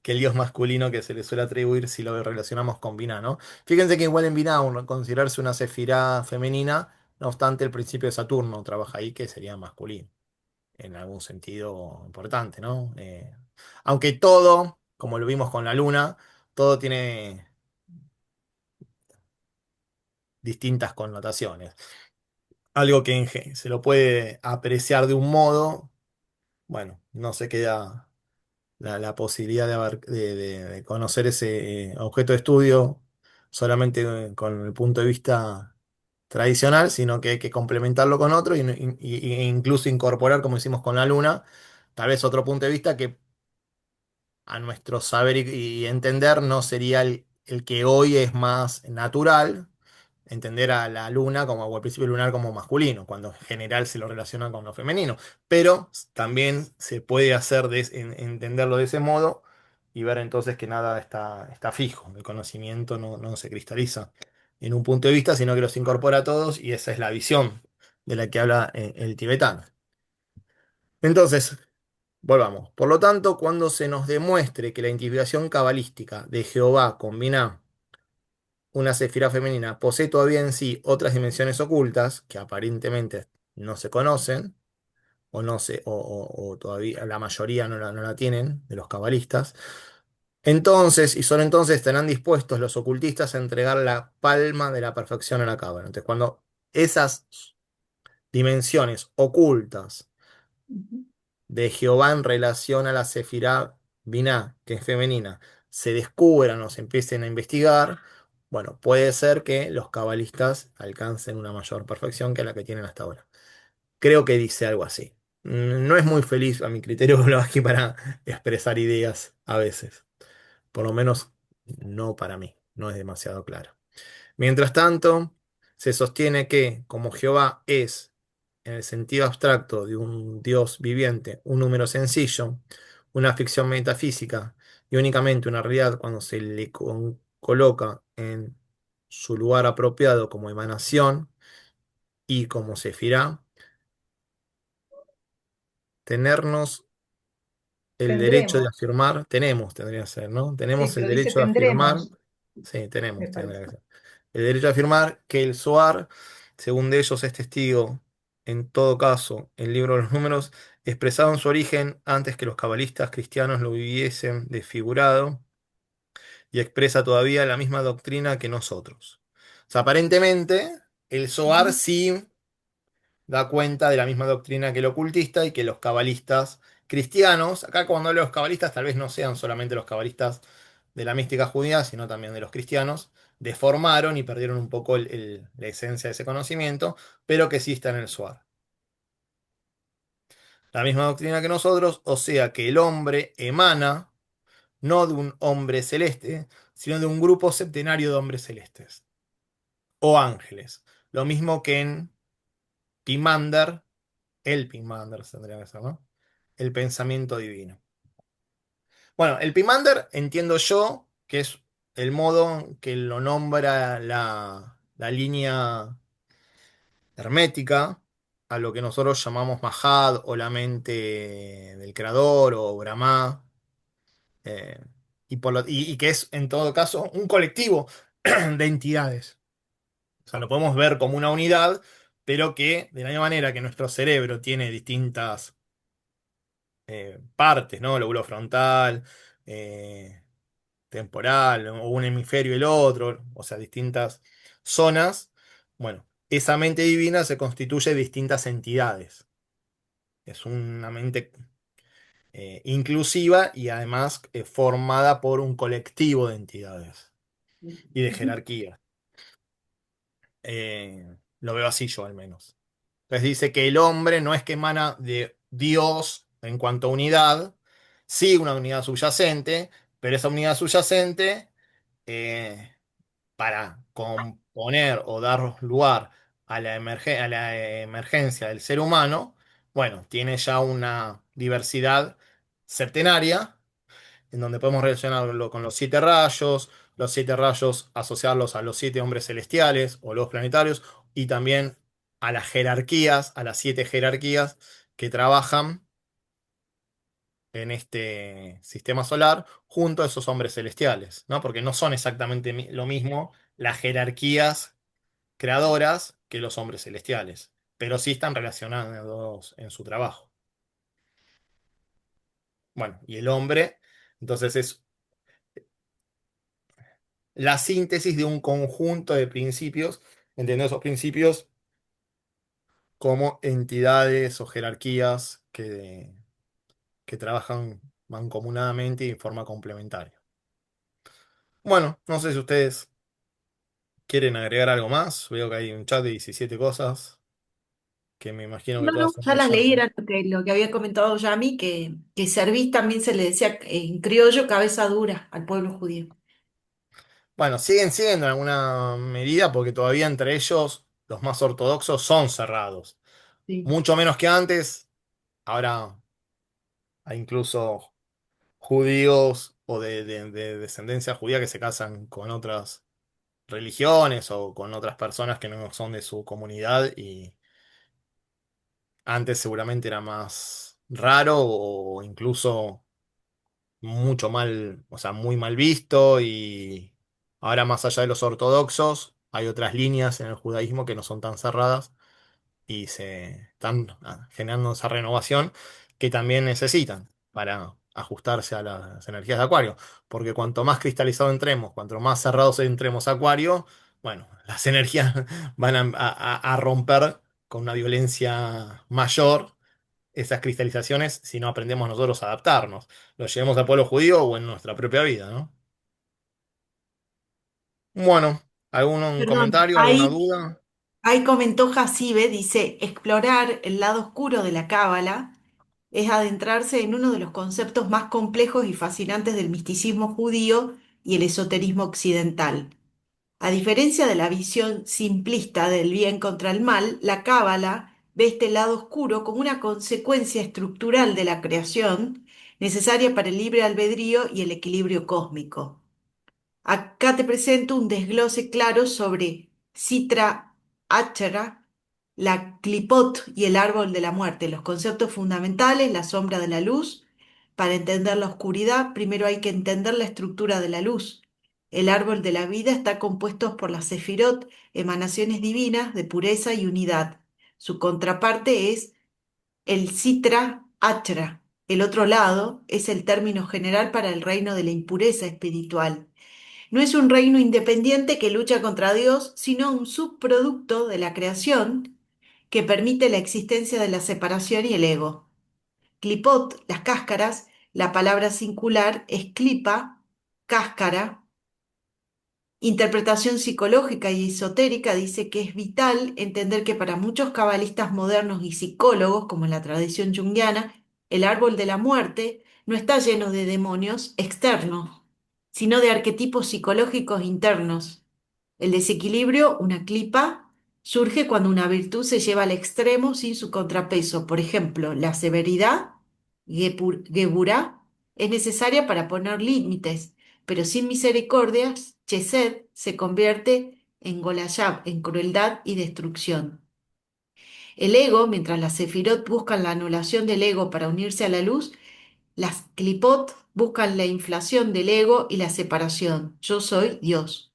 que el dios masculino que se le suele atribuir si lo relacionamos con Binah, ¿no? Fíjense que igual en Binah, considerarse una cefirá femenina, no obstante el principio de Saturno trabaja ahí, que sería masculino en algún sentido importante, ¿no? Aunque todo, como lo vimos con la luna, todo tiene distintas connotaciones. Algo que se lo puede apreciar de un modo, bueno, no se queda la posibilidad de conocer ese objeto de estudio solamente con el punto de vista tradicional, sino que hay que complementarlo con otro e incluso incorporar, como hicimos con la luna, tal vez otro punto de vista que a nuestro saber y entender no sería el que hoy es más natural, entender a la luna como, o al principio lunar como masculino, cuando en general se lo relaciona con lo femenino. Pero también se puede hacer entenderlo de ese modo y ver entonces que nada está fijo, el conocimiento no se cristaliza en un punto de vista, sino que los incorpora a todos y esa es la visión de la que habla el tibetano. Entonces, volvamos. Por lo tanto, cuando se nos demuestre que la identificación cabalística de Jehová combina una sefirá femenina, posee todavía en sí otras dimensiones ocultas que aparentemente no se conocen, o no se, o todavía la mayoría no la tienen de los cabalistas, entonces, y solo entonces estarán dispuestos los ocultistas a entregar la palma de la perfección a la cábala. Entonces, cuando esas dimensiones ocultas de Jehová en relación a la Sefirá Binah, que es femenina, se descubran o se empiecen a investigar, bueno, puede ser que los cabalistas alcancen una mayor perfección que la que tienen hasta ahora. Creo que dice algo así. No es muy feliz a mi criterio aquí para expresar ideas a veces. Por lo menos no para mí. No es demasiado claro. Mientras tanto, se sostiene que, como Jehová es, en el sentido abstracto de un Dios viviente, un número sencillo, una ficción metafísica y únicamente una realidad cuando se le coloca en su lugar apropiado como emanación y como sefirá, tenernos el derecho de Tendremos, afirmar, tendría que ser, ¿no? sí, Tenemos el pero dice derecho de afirmar, tendremos, sí, me tendría parece. que ser. El derecho de afirmar que el Zohar, según de ellos, es testigo, en todo caso, el libro de los números, expresado en su origen antes que los cabalistas cristianos lo hubiesen desfigurado y expresa todavía la misma doctrina que nosotros. O sea, aparentemente, el Zohar Ujú. sí da cuenta de la misma doctrina que el ocultista y que los cabalistas cristianos, acá cuando hablo de los cabalistas, tal vez no sean solamente los cabalistas de la mística judía, sino también de los cristianos, deformaron y perdieron un poco la esencia de ese conocimiento, pero que sí está en el Zohar. La misma doctrina que nosotros, o sea que el hombre emana no de un hombre celeste, sino de un grupo septenario de hombres celestes o ángeles. Lo mismo que en Pimander, el Pimander tendría que ser, ¿no? El pensamiento divino. Bueno, el Pimander entiendo yo que es el modo que lo nombra la línea hermética a lo que nosotros llamamos Mahad o la mente del creador o Brahma, eh, y que es en todo caso un colectivo de entidades. O sea, lo podemos ver como una unidad, pero que de la misma manera que nuestro cerebro tiene distintas partes, ¿no? Lóbulo frontal, eh, temporal, o un hemisferio y el otro, o sea, distintas zonas. Bueno, esa mente divina se constituye de distintas entidades. Es una mente inclusiva y además formada por un colectivo de entidades y de Ujú. jerarquías. Lo veo así yo al menos. Entonces dice que el hombre no es que emana de Dios en cuanto a unidad, sí una unidad subyacente, pero esa unidad subyacente, eh, para componer o dar lugar a a la emergencia del ser humano, bueno, tiene ya una diversidad septenaria en donde podemos relacionarlo con los 7 rayos asociarlos a los 7 hombres celestiales o los planetarios, y también a las jerarquías, a las 7 jerarquías que trabajan en este sistema solar junto a esos hombres celestiales, ¿no? Porque no son exactamente lo mismo las jerarquías creadoras que los hombres celestiales, pero sí están relacionados en su trabajo. Bueno, y el hombre, entonces es la síntesis de un conjunto de principios, entendiendo esos principios como entidades o jerarquías que trabajan mancomunadamente y en forma complementaria. Bueno, no sé si ustedes quieren agregar algo más. Veo que hay un chat de 17 cosas que me imagino que No, todas no, son ya de las leí, Yami. era lo que había comentado Yami, que Servís también se le decía en criollo cabeza dura al pueblo judío. Bueno, siguen siendo en alguna medida porque todavía entre ellos los más ortodoxos son cerrados. Sí. Mucho menos que antes. Ahora hay incluso judíos o de descendencia judía que se casan con otras religiones o con otras personas que no son de su comunidad, y antes seguramente era más raro o incluso mucho mal, o sea, muy mal visto, y ahora más allá de los ortodoxos hay otras líneas en el judaísmo que no son tan cerradas y se están generando esa renovación que también necesitan para ajustarse a las energías de Acuario. Porque cuanto más cristalizado entremos, cuanto más cerrados entremos a Acuario, bueno, las energías van a romper con una violencia mayor esas cristalizaciones si no aprendemos nosotros a adaptarnos. Lo llevemos al pueblo judío o en nuestra propia vida, ¿no? Bueno, ¿algún Perdón, comentario, alguna duda? ahí comentó Hasibe, dice, explorar el lado oscuro de la Cábala es adentrarse en uno de los conceptos más complejos y fascinantes del misticismo judío y el esoterismo occidental. A diferencia de la visión simplista del bien contra el mal, la Cábala ve este lado oscuro como una consecuencia estructural de la creación necesaria para el libre albedrío y el equilibrio cósmico. Acá te presento un desglose claro sobre Sitra Achara, la clipot y el árbol de la muerte, los conceptos fundamentales, la sombra de la luz. Para entender la oscuridad, primero hay que entender la estructura de la luz. El árbol de la vida está compuesto por las sefirot, emanaciones divinas de pureza y unidad. Su contraparte es el Sitra Achra. El otro lado es el término general para el reino de la impureza espiritual. No es un reino independiente que lucha contra Dios, sino un subproducto de la creación que permite la existencia de la separación y el ego. Clipot, las cáscaras, la palabra singular es clipa, cáscara. Interpretación psicológica y esotérica dice que es vital entender que para muchos cabalistas modernos y psicólogos, como en la tradición junguiana, el árbol de la muerte no está lleno de demonios externos, sino de arquetipos psicológicos internos. El desequilibrio, una clipa, surge cuando una virtud se lleva al extremo sin su contrapeso. Por ejemplo, la severidad, geburá, es necesaria para poner límites, pero sin misericordias, Chesed se convierte en Golayab, en crueldad y destrucción. El ego, mientras las sefirot buscan la anulación del ego para unirse a la luz, las clipot buscan la inflación del ego y la separación. Yo soy Dios.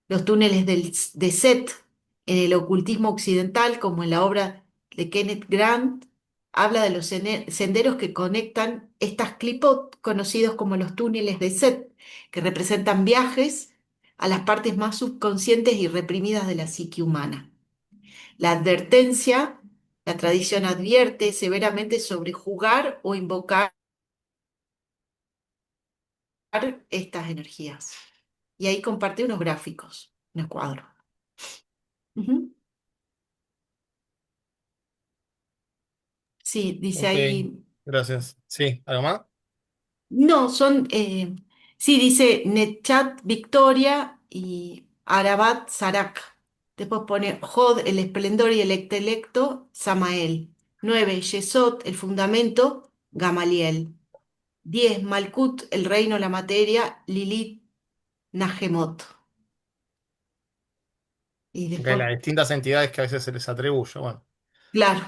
Los túneles de Set en el ocultismo occidental, como en la obra de Kenneth Grant, habla de los senderos que conectan estas clipot, conocidos como los túneles de Set, que representan viajes a las partes más subconscientes y reprimidas de la psique humana. La advertencia, la tradición advierte severamente sobre jugar o invocar estas energías. Y ahí compartí unos gráficos, unos cuadros. Ujú. Sí, dice Ok, ahí. gracias. Sí, ¿algo más? No, son. Sí, dice Netchat Victoria y Arabat Sarak. Después pone Jod, el esplendor y el intelecto, Samael. 9 Yesod, el fundamento, Gamaliel. 10 Malkut, el reino, la materia, Lilith, Nahemot. Y Ok, después, las distintas entidades que a veces se les atribuye. Bueno, claro,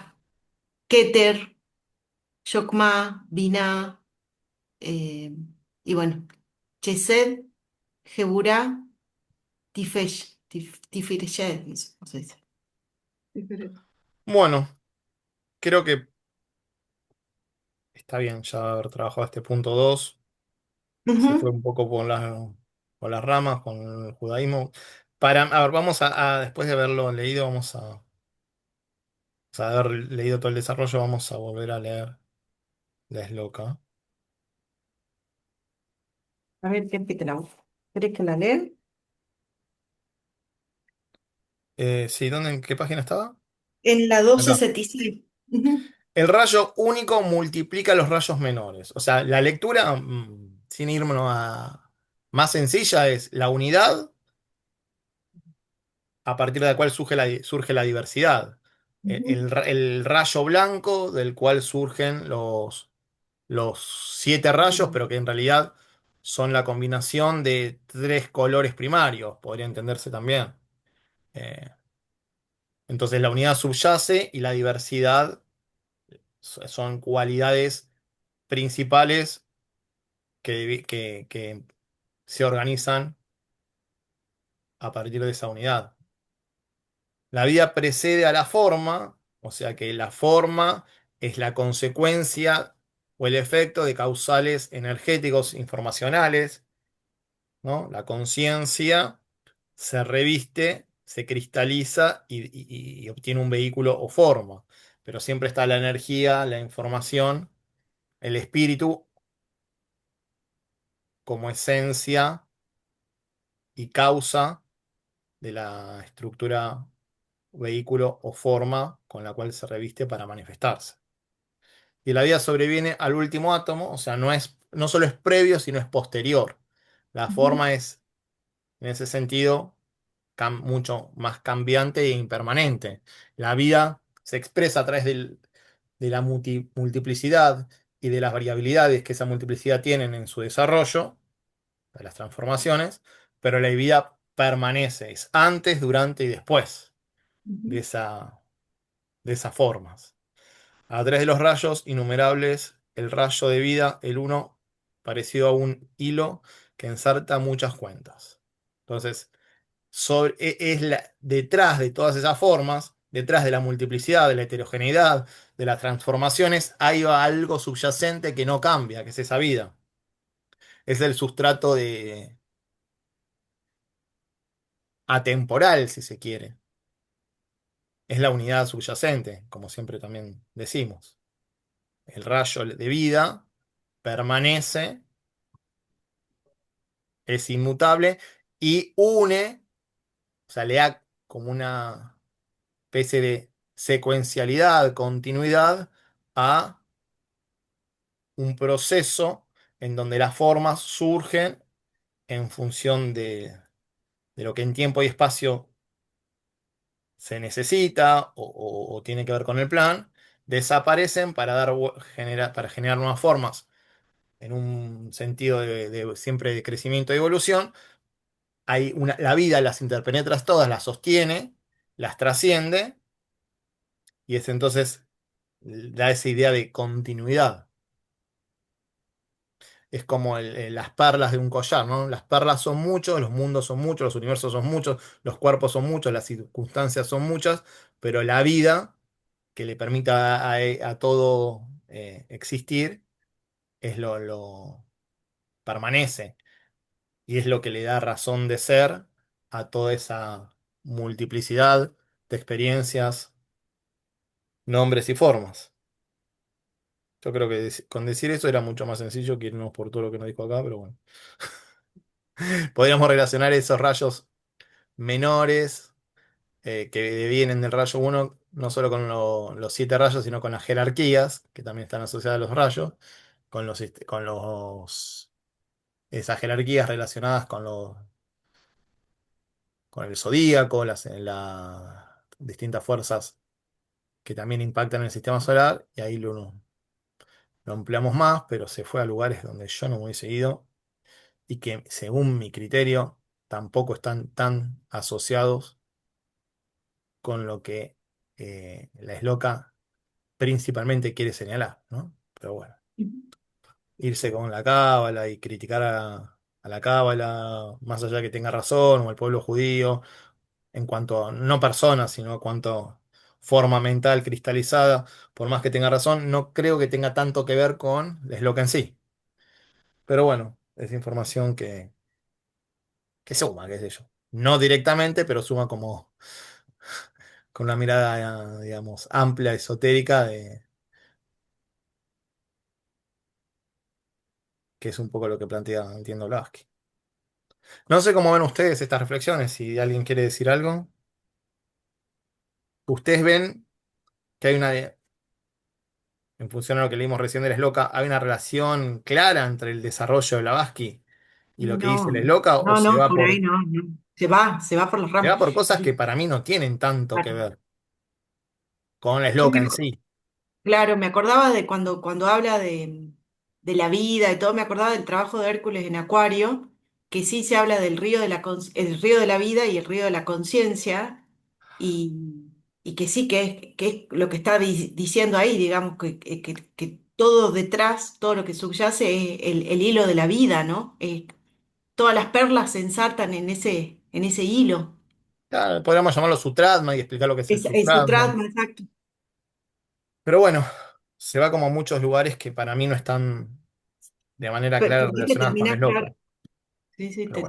Keter, Yokma, Binah, eh, y bueno, Chesed, Geburah. Tiferet, no sé cómo se dice. bueno, creo que está bien ya haber trabajado este punto 2. Se fue Ujú. un poco por las ramas, con el judaísmo. A ver, después de haberlo leído, o sea, haber leído todo el desarrollo, vamos a volver a leer La Esloca. A ver, ¿qué te la busco? ¿Querés que la lea? Sí, ¿en qué página estaba? En la Acá. 266. Ujú. El rayo único multiplica los rayos menores. O sea, la lectura, sin irnos a más sencilla, es la unidad a partir de la cual surge la diversidad. Ujú. El rayo blanco del cual surgen los 7 rayos, pero que en realidad son la combinación de 3 colores primarios, podría entenderse también. Eh, entonces la unidad subyace y la diversidad son cualidades principales que se organizan a partir de esa unidad. La vida precede a la forma, o sea que la forma es la consecuencia o el efecto de causales energéticos informacionales, ¿no? La conciencia se reviste, se cristaliza y obtiene un vehículo o forma, pero siempre está la energía, la información, el espíritu como esencia y causa de la estructura, vehículo o forma con la cual se reviste para manifestarse. Y la vida sobreviene al último átomo, o sea, no solo es previo, sino es posterior. La Ujú. forma es, en ese sentido, mucho más cambiante e impermanente. La vida se expresa a través de la multiplicidad y de las variabilidades que esa multiplicidad tienen en su desarrollo, de las transformaciones, pero la vida permanece, es antes, durante y después de Ujú. de esas formas. A través de los rayos innumerables, el rayo de vida, el uno, parecido a un hilo que ensarta muchas cuentas. Entonces, detrás de todas esas formas, detrás de la multiplicidad, de la heterogeneidad, de las transformaciones, hay algo subyacente que no cambia, que es esa vida. Es el sustrato atemporal, si se quiere. Es la unidad subyacente, como siempre también decimos. El rayo de vida permanece, es inmutable y une, o sea, le da como una especie de secuencialidad, continuidad a un proceso en donde las formas surgen en función de lo que en tiempo y espacio se necesita o tiene que ver con el plan, desaparecen para para generar nuevas formas en un sentido siempre de crecimiento y evolución. La vida las interpenetra todas, las sostiene, las trasciende y es entonces da esa idea de continuidad. Es como las perlas de un collar, ¿no? Las perlas son muchos, los mundos son muchos, los universos son muchos, los cuerpos son muchos, las circunstancias son muchas, pero la vida que le permita a todo existir es lo permanece y es lo que le da razón de ser a toda esa multiplicidad de experiencias, nombres y formas. Yo creo que con decir eso era mucho más sencillo que irnos por todo lo que nos dijo acá, pero bueno. Podríamos relacionar esos rayos menores que vienen del rayo uno no solo con los 7 rayos, sino con las jerarquías, que también están asociadas a los rayos, con esas jerarquías relacionadas con el zodíaco, las distintas fuerzas que también impactan en el sistema solar, y ahí lo ampliamos más, pero se fue a lugares donde yo no me hubiese ido y que, según mi criterio, tampoco están tan asociados con lo que la Esloca principalmente quiere señalar, ¿no? Pero bueno, irse con la cábala y criticar a la cábala, más allá de que tenga razón, o al pueblo judío, en cuanto a, no personas, sino en cuanto a forma mental cristalizada, por más que tenga razón, no creo que tenga tanto que ver con la Esloca en sí. Pero bueno, es información que suma, qué sé yo. No directamente, pero suma como con una mirada, digamos, amplia, esotérica, que es un poco lo que plantea, entiendo, Blavatsky. No sé cómo ven ustedes estas reflexiones, si alguien quiere decir algo. Ustedes ven que hay en función a lo que leímos recién de la Esloca, hay una relación clara entre el desarrollo de Blavatsky y lo que dice No, la Esloca, o no, no, por ahí no, no. Se va por las se va ramas. por cosas que para mí no tienen tanto que Claro. ver con la Yo Esloca en sí. claro, me acordaba de cuando habla de la vida y todo, me acordaba del trabajo de Hércules en Acuario, que sí se habla del río el río de la vida y el río de la conciencia, y, y que sí, que es lo que está diciendo ahí, digamos, que todo detrás, todo lo que subyace es el hilo de la vida, ¿no? Todas las perlas se ensartan en ese hilo. Claro, podríamos llamarlo Sutradma y explicar lo que es el Es su Sutradma. trasma, exacto. Pero bueno, se va como a muchos lugares que para mí no están de manera clara Perdí que relacionadas con la terminás, claro. Esloca. Sí, sí, Pero te bueno.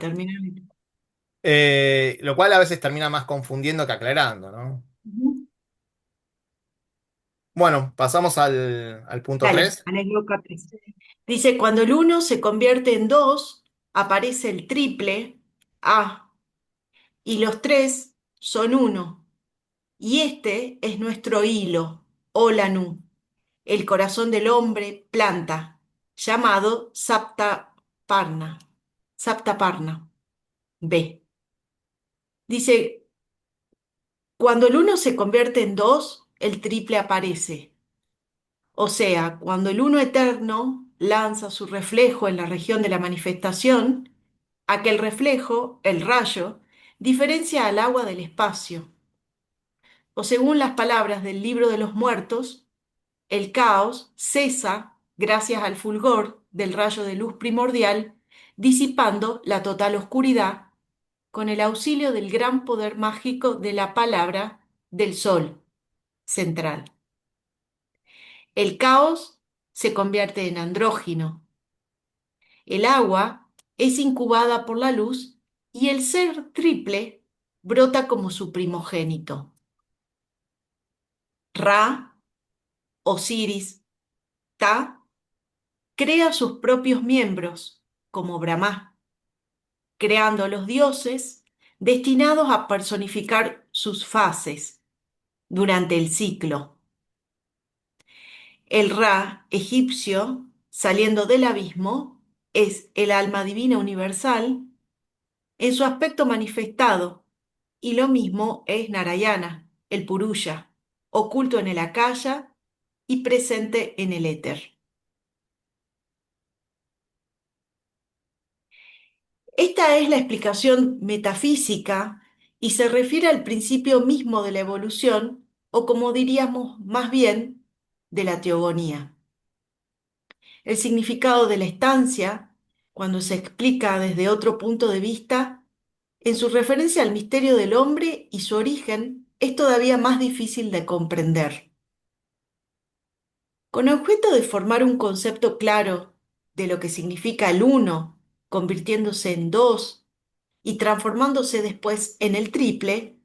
terminé. Lo cual a veces termina más confundiendo que aclarando, ¿no? Ujú. Bueno, pasamos al punto Dale, 3. anécdota 3. Dice, cuando el uno se convierte en 2, aparece el triple A y los tres son uno. Y este es nuestro hilo, Olanú, el corazón del hombre, planta, llamado Saptaparna. Saptaparna, B. Dice, cuando el uno se convierte en 2, el triple aparece. O sea, cuando el uno eterno lanza su reflejo en la región de la manifestación, aquel reflejo, el rayo, diferencia al agua del espacio. O según las palabras del libro de los muertos, el caos cesa gracias al fulgor del rayo de luz primordial, disipando la total oscuridad con el auxilio del gran poder mágico de la palabra del sol central. El caos se convierte en andrógino. El agua es incubada por la luz y el ser triple brota como su primogénito. Ra, Osiris, Ta, crea sus propios miembros, como Brahma, creando los dioses destinados a personificar sus fases durante el ciclo. El Ra egipcio, saliendo del abismo, es el alma divina universal en su aspecto manifestado, y lo mismo es Narayana, el Purusha, oculto en el Akaya y presente en el éter. Esta es la explicación metafísica y se refiere al principio mismo de la evolución, o como diríamos más bien, de la teogonía. El significado de la estancia, cuando se explica desde otro punto de vista, en su referencia al misterio del hombre y su origen, es todavía más difícil de comprender. Con objeto de formar un concepto claro de lo que significa el uno, convirtiéndose en dos y transformándose después en el triple,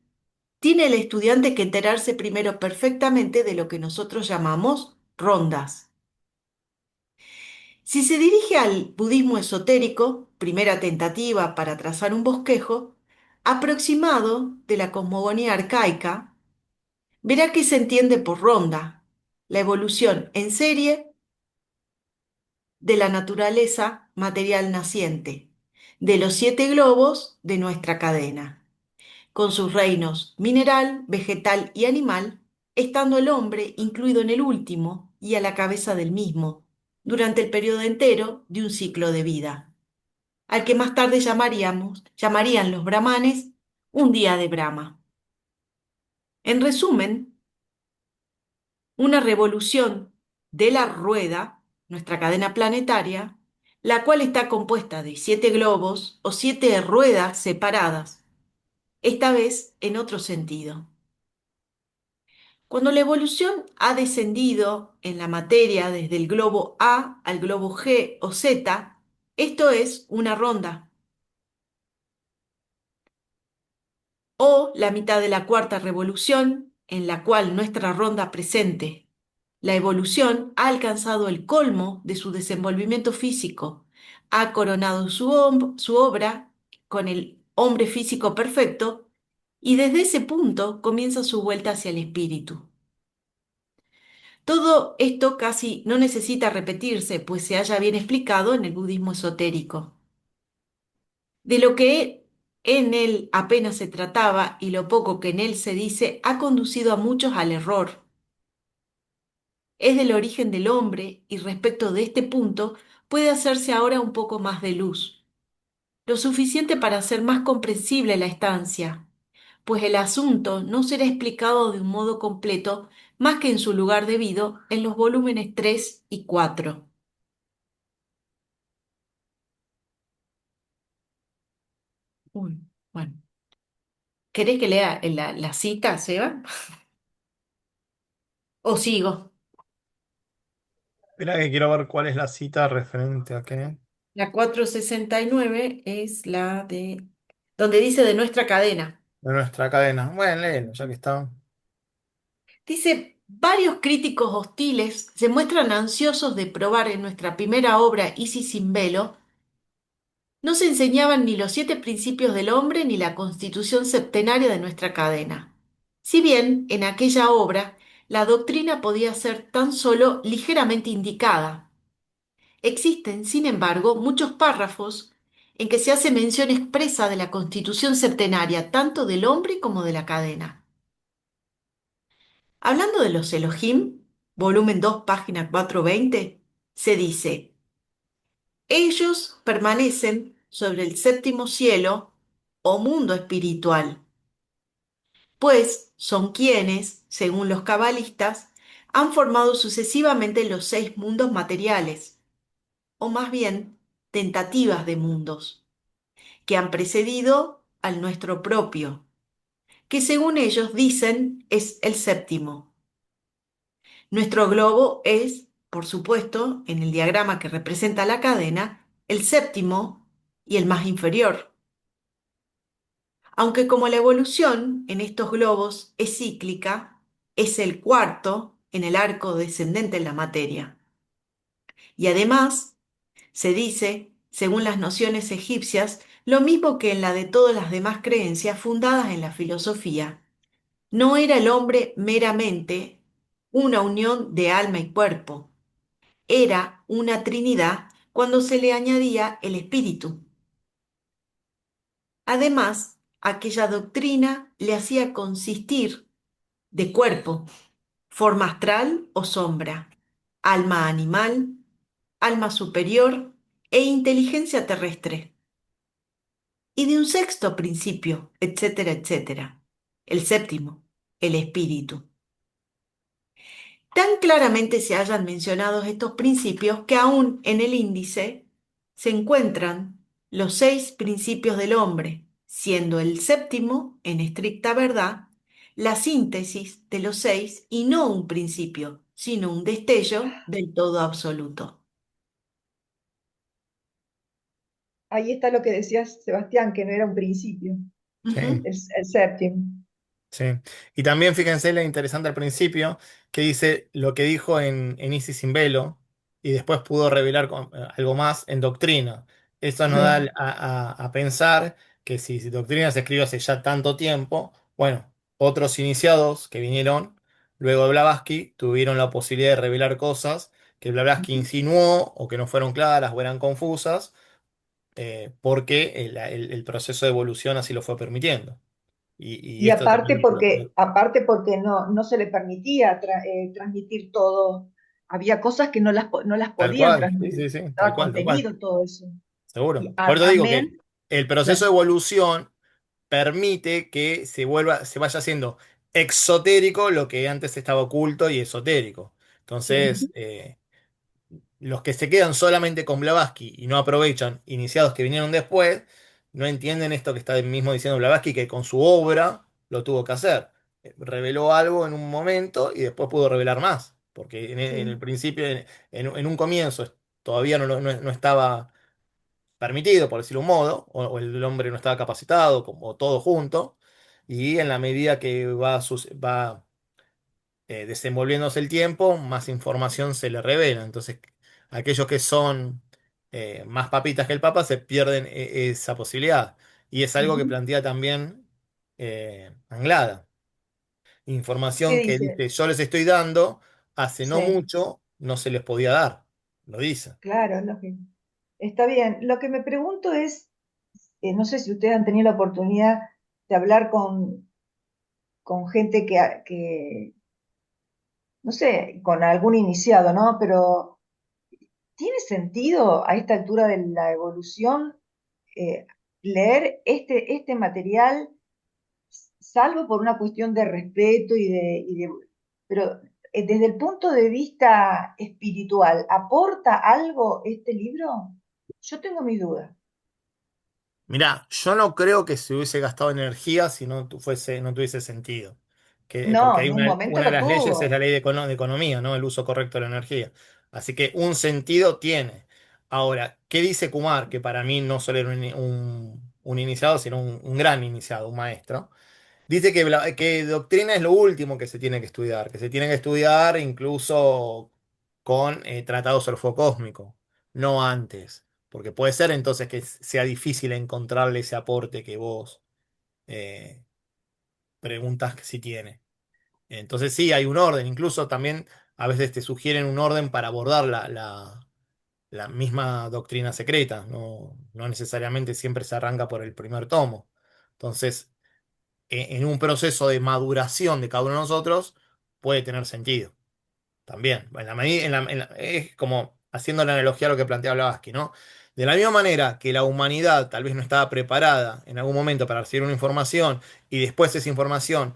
tiene el estudiante que enterarse primero perfectamente de lo que nosotros llamamos rondas. Si se dirige al budismo esotérico, primera tentativa para trazar un bosquejo, aproximado de la cosmogonía arcaica, verá que se entiende por ronda, la evolución en serie de la naturaleza material naciente, de los 7 globos de nuestra cadena, con sus reinos mineral, vegetal y animal, estando el hombre incluido en el último y a la cabeza del mismo, durante el periodo entero de un ciclo de vida, al que más tarde llamarían los brahmanes un día de Brahma. En resumen, una revolución de la rueda, nuestra cadena planetaria, la cual está compuesta de 7 globos o 7 ruedas separadas, esta vez en otro sentido. Cuando la evolución ha descendido en la materia desde el globo A al globo G o Z, esto es una ronda, o la mitad de la cuarta revolución, en la cual nuestra ronda presente. La evolución ha alcanzado el colmo de su desenvolvimiento físico, ha coronado su obra con el hombre físico perfecto y desde ese punto comienza su vuelta hacia el espíritu. Todo esto casi no necesita repetirse, pues se halla bien explicado en el budismo esotérico. De lo que en él apenas se trataba y lo poco que en él se dice ha conducido a muchos al error. Es del origen del hombre y respecto de este punto puede hacerse ahora un poco más de luz, lo suficiente para hacer más comprensible la estancia, pues el asunto no será explicado de un modo completo más que en su lugar debido en los volúmenes 3 y 4. Uy, bueno. ¿Querés que lea la cita, Seba? ¿O sigo? Espera que quiero ver cuál es la cita referente a qué. La 469 es la de donde dice de nuestra cadena. De nuestra cadena. Bueno, léelo, ya que está. Dice, varios críticos hostiles se muestran ansiosos de probar en nuestra primera obra Isis sin velo, no se enseñaban ni los 7 principios del hombre ni la constitución septenaria de nuestra cadena. Si bien en aquella obra la doctrina podía ser tan solo ligeramente indicada, existen, sin embargo, muchos párrafos en que se hace mención expresa de la constitución septenaria tanto del hombre como de la cadena. Hablando de los Elohim, volumen 2, página 420, se dice, ellos permanecen sobre el séptimo cielo o mundo espiritual, pues son quienes, según los cabalistas, han formado sucesivamente los 6 mundos materiales, o más bien tentativas de mundos, que han precedido al nuestro propio, que según ellos dicen es el séptimo. Nuestro globo es, por supuesto, en el diagrama que representa la cadena, el séptimo y el más inferior. Aunque como la evolución en estos globos es cíclica, es el cuarto en el arco descendente en la materia. Y además, se dice, según las nociones egipcias, lo mismo que en la de todas las demás creencias fundadas en la filosofía. No era el hombre meramente una unión de alma y cuerpo, era una trinidad cuando se le añadía el espíritu. Además, aquella doctrina le hacía consistir de cuerpo, forma astral o sombra, alma animal, alma superior e inteligencia terrestre, y de un sexto principio, etcétera, etcétera. El séptimo, el espíritu. Tan claramente se hayan mencionado estos principios que aún en el índice se encuentran los 6 principios del hombre, siendo el séptimo, en estricta verdad, la síntesis de los 6 y no un principio, sino un destello del todo absoluto. Ahí está lo que decías, Sebastián, que no era un principio, Sí. Ujú, el séptimo. Sí. Y también fíjense lo interesante al principio, que dice lo que dijo en Isis sin velo, y después pudo revelar algo más en Doctrina. Eso nos da Sí. a pensar que si Doctrina se escribió hace ya tanto tiempo, bueno, otros iniciados que vinieron luego de Blavatsky tuvieron la posibilidad de revelar cosas que Blavatsky Ujú. insinuó o que no fueron claras o eran confusas, porque el proceso de evolución así lo fue permitiendo. Y Y esto también aparte porque no se le permitía transmitir todo. Había cosas que no las tal podían cual, sí, transmitir. sí, sí, tal Estaba cual, tal cual, contenido todo eso. Y seguro. Por eso digo que amén, el proceso de claro. evolución permite que se vaya haciendo exotérico lo que antes estaba oculto y esotérico. Sí, Entonces, los que se quedan solamente con Blavatsky y no aprovechan iniciados que vinieron después, no entienden esto que está mismo diciendo Blavatsky, que con su obra lo tuvo que hacer. Reveló algo en un momento y después pudo revelar más, porque en el sí, principio, en un comienzo, todavía no estaba permitido, por decirlo de un modo, o el hombre no estaba capacitado, como todo junto, y en la medida que va desenvolviéndose el tiempo, más información se le revela. Entonces, aquellos que son más papitas que el Papa se pierden esa posibilidad. Y es algo que ujú. plantea también Anglada. ¿Qué Información que dice? dice, yo les estoy dando, hace no Sí, mucho no se les podía dar. Lo dice. claro, es lógico. Está bien. Lo que me pregunto es, no sé si ustedes han tenido la oportunidad de hablar con gente no sé, con algún iniciado, ¿no? Pero ¿tiene sentido a esta altura de la evolución eh, leer este material, salvo por una cuestión de respeto pero desde el punto de vista espiritual, ¿aporta algo este libro? Yo tengo mi duda. Mirá, yo no creo que se hubiese gastado energía si no tuviese sentido. Porque No, hay en un momento una de lo las leyes es la tuvo. ley de economía, ¿no? El uso correcto de la energía. Así que un sentido tiene. Ahora, ¿qué dice Kumar? Que para mí no solo era un iniciado, sino un gran iniciado, un maestro. Dice que doctrina es lo último que se tiene que estudiar, que se tiene que estudiar incluso con tratados sobre el fuego cósmico, no antes, porque puede ser entonces que sea difícil encontrarle ese aporte que vos eh, preguntas que si tiene. Entonces sí, hay un orden, incluso también a veces te sugieren un orden para abordar la misma doctrina secreta, no necesariamente siempre se arranca por el primer tomo. Entonces, en un proceso de maduración de cada uno de nosotros puede tener sentido también. Es como haciendo la analogía a lo que planteaba Blavatsky, ¿no? De la misma manera que la humanidad tal vez no estaba preparada en algún momento para recibir una información y después esa información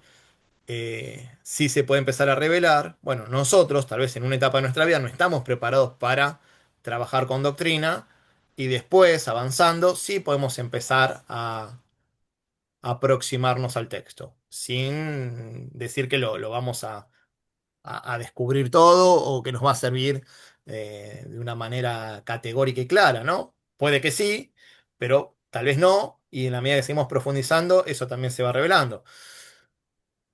sí se puede empezar a revelar, bueno, nosotros tal vez en una etapa de nuestra vida no estamos preparados para trabajar con doctrina y después, avanzando, sí podemos empezar a aproximarnos al texto, sin decir que lo vamos a descubrir todo o que nos va a servir de una manera categórica y clara, ¿no? Puede que sí, pero tal vez no, y en la medida que seguimos profundizando, eso también se va revelando.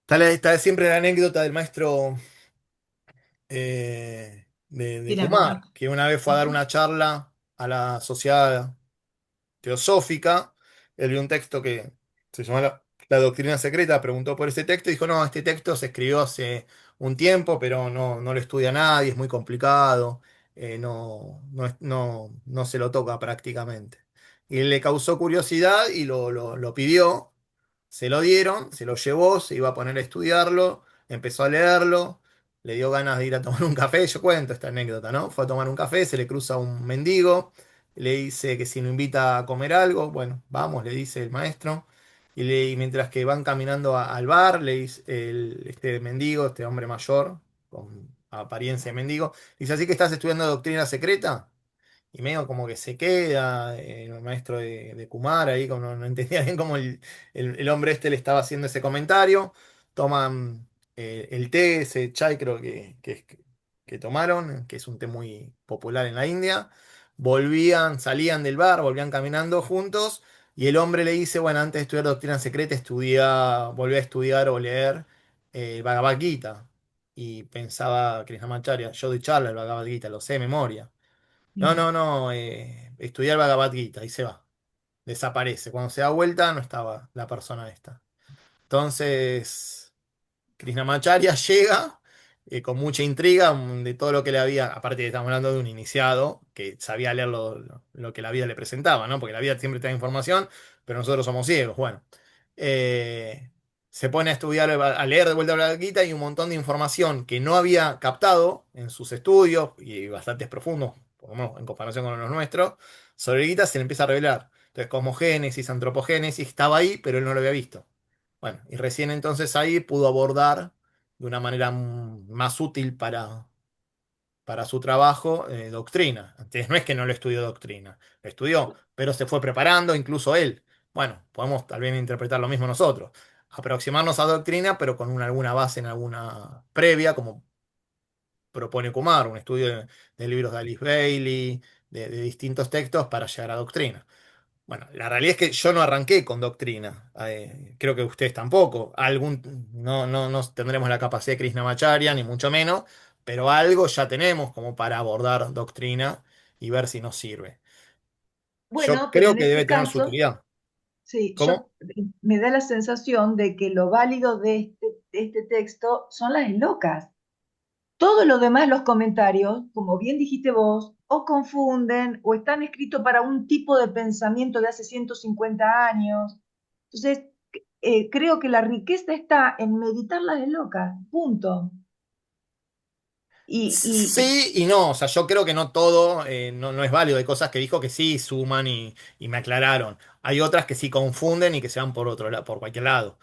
Está siempre la anécdota del maestro de Tiene alguna. Kumar, que una vez fue a dar Ujú. una charla a la sociedad teosófica. Él vio un texto que se llama La Doctrina Secreta, preguntó por ese texto y dijo, no, este texto se escribió hace un tiempo, pero no lo estudia nadie, es muy complicado, no se lo toca prácticamente. Y le causó curiosidad y lo pidió, se lo dieron, se lo llevó, se iba a poner a estudiarlo, empezó a leerlo. Le dio ganas de ir a tomar un café, yo cuento esta anécdota, ¿no? Fue a tomar un café, se le cruza un mendigo, le dice que si lo invita a comer algo, bueno, vamos, le dice el maestro. Y mientras que van caminando al bar, le dice este mendigo, este hombre mayor, con apariencia de mendigo, dice, ¿así que estás estudiando doctrina secreta? Y medio como que se queda el maestro de Kumar ahí, como no entendía bien cómo el hombre este le estaba haciendo ese comentario. Toman el té, ese chai creo que tomaron, que es un té muy popular en la India. Salían del bar, volvían caminando juntos, y el hombre le dice, bueno, antes de estudiar doctrina secreta, volví a estudiar o leer el Bhagavad Gita. Y pensaba Krishnamacharya, yo de charla el Bhagavad Gita, lo sé de memoria. No, estudiar Bhagavad Gita y se va. Desaparece. Cuando se da vuelta no estaba la persona esta. Entonces, Krishnamacharya llega con mucha intriga de todo lo que le había, aparte que estamos hablando de un iniciado que sabía leer lo que la vida le presentaba, ¿no? Porque la vida siempre te da información, pero nosotros somos ciegos. Bueno, eh, se pone a estudiar, a leer de vuelta la Gita y un montón de información que no había captado en sus estudios, y bastante profundos, por lo menos en comparación con los nuestros, sobre Gita se le empieza a revelar. Entonces, cosmogénesis, antropogénesis, estaba ahí, pero él no lo había visto. Bueno, y recién entonces ahí pudo abordar de una manera más útil para su trabajo doctrina. Entonces no es que no lo estudió doctrina, lo estudió, pero se fue preparando, incluso él. Bueno, podemos tal vez interpretar lo mismo nosotros. Aproximarnos a doctrina, pero con alguna base en alguna previa, como propone Kumar, un estudio de libros de Alice Bailey, de distintos textos para llegar a doctrina. Bueno, la realidad es que yo no arranqué con doctrina. Creo que ustedes tampoco. No tendremos la capacidad de Krishnamacharya, ni mucho menos, pero algo ya tenemos como para abordar doctrina y ver si nos sirve. Yo Bueno, pero creo en que debe este tener su caso, utilidad. sí, ¿Cómo? me da la sensación de que lo válido de este texto son las locas. Todo lo demás, los comentarios, como bien dijiste vos, o confunden o están escritos para un tipo de pensamiento de hace 150 años. Entonces, creo que la riqueza está en meditar las locas, punto. Y, y, Sí y no, o sea, yo creo que no todo no es válido. Hay cosas que dijo que sí suman y me aclararon. Hay otras que sí confunden y que se van por otro lado, por cualquier lado.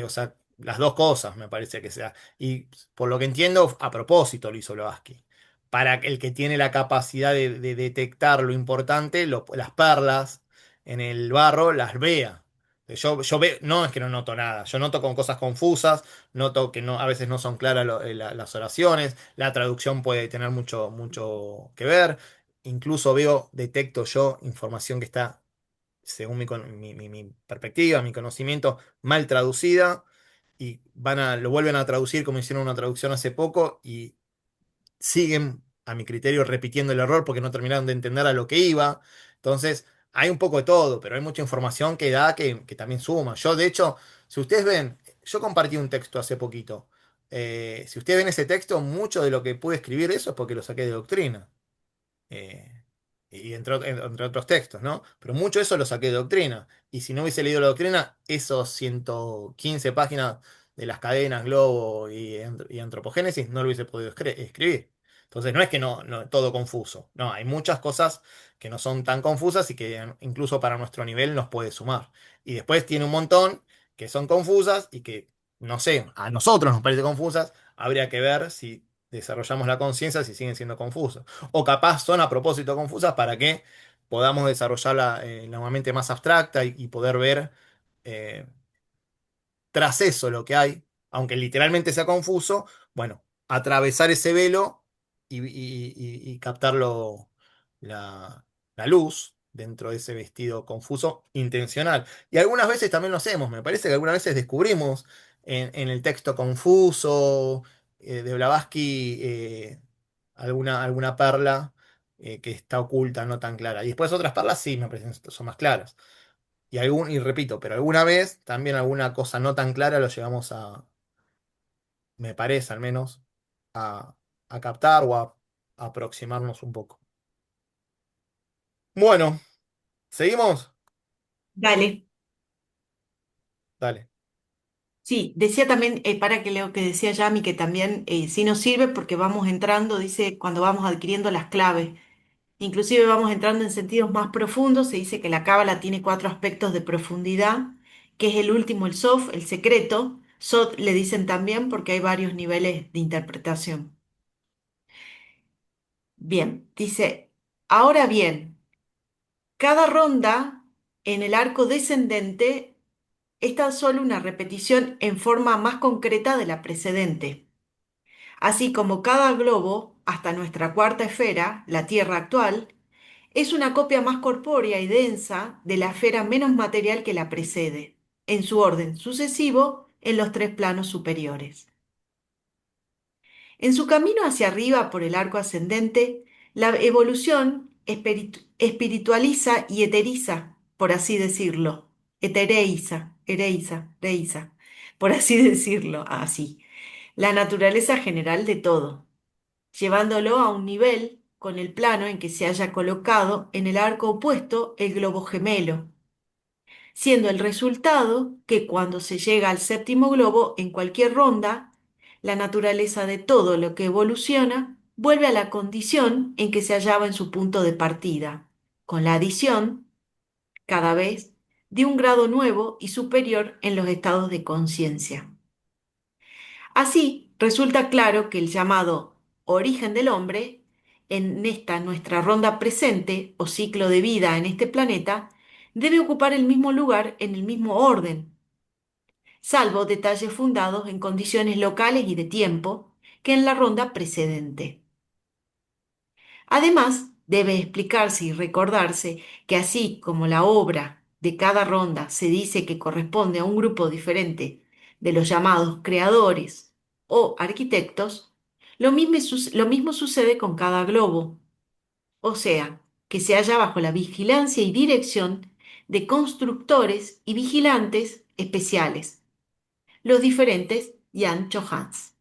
O sea, las dos cosas me parece que sea. Y por lo que entiendo, a propósito lo hizo Blavatsky. Para el que tiene la capacidad de detectar lo importante, las perlas en el barro, las vea. Yo veo, no es que no noto nada, yo noto con cosas confusas, noto que no, a veces no son claras las oraciones, la traducción puede tener mucho que ver, incluso detecto yo información que está, según mi perspectiva, mi conocimiento, mal traducida, y lo vuelven a traducir como hicieron una traducción hace poco, y siguen, a mi criterio, repitiendo el error porque no terminaron de entender a lo que iba. Entonces, hay un poco de todo, pero hay mucha información que da que también suma. Yo, de hecho, si ustedes ven, yo compartí un texto hace poquito. Si ustedes ven ese texto, mucho de lo que pude escribir eso es porque lo saqué de doctrina. eh, y entre otros textos, ¿no? Pero mucho de eso lo saqué de doctrina. Y si no hubiese leído la doctrina, esos 115 páginas de las cadenas, globo y antropogénesis, no lo hubiese podido escribir. Entonces no es que todo confuso. No, hay muchas cosas que no son tan confusas y que incluso para nuestro nivel nos puede sumar. Y después tiene un montón que son confusas y que, no sé, a nosotros nos parece confusas. Habría que ver si desarrollamos la conciencia, si siguen siendo confusas. O capaz son a propósito confusas para que podamos desarrollar la mente más abstracta y poder ver eh, tras eso lo que hay, aunque literalmente sea confuso, bueno, atravesar ese velo y captarlo la luz dentro de ese vestido confuso intencional. Y algunas veces también lo hacemos, me parece que algunas veces descubrimos en el texto confuso de Blavatsky alguna perla que está oculta, no tan clara. Y después otras perlas sí me parecen son más claras. Y repito, pero alguna vez también alguna cosa no tan clara lo llegamos me parece al menos, a, a captar o a aproximarnos un poco. Bueno, ¿seguimos? Dale. Dale. Sí, decía también, para que leo que decía Yami, que también sí nos sirve porque vamos entrando, dice, cuando vamos adquiriendo las claves. Inclusive vamos entrando en sentidos más profundos. Se dice que la cábala tiene cuatro aspectos de profundidad, que es el último, el sof, el secreto. Sot le dicen también porque hay varios niveles de interpretación. Bien, dice, ahora bien, cada ronda en el arco descendente es tan solo una repetición en forma más concreta de la precedente. Así como cada globo, hasta nuestra cuarta esfera, la Tierra actual, es una copia más corpórea y densa de la esfera menos material que la precede, en su orden sucesivo en los tres planos superiores. En su camino hacia arriba por el arco ascendente, la evolución espiritualiza y eteriza, por así decirlo, reiza, por así decirlo, así, la naturaleza general de todo, llevándolo a un nivel con el plano en que se haya colocado en el arco opuesto el globo gemelo, siendo el resultado que cuando se llega al séptimo globo en cualquier ronda, la naturaleza de todo lo que evoluciona vuelve a la condición en que se hallaba en su punto de partida, con la adición, cada vez, de un grado nuevo y superior en los estados de conciencia. Así, resulta claro que el llamado origen del hombre, en esta nuestra ronda presente o ciclo de vida en este planeta, debe ocupar el mismo lugar en el mismo orden, salvo detalles fundados en condiciones locales y de tiempo que en la ronda precedente. Además, debe explicarse y recordarse que así como la obra de cada ronda se dice que corresponde a un grupo diferente de los llamados creadores o arquitectos, lo mismo sucede con cada globo, o sea, que se halla bajo la vigilancia y dirección de constructores y vigilantes especiales, los diferentes Jan Johans.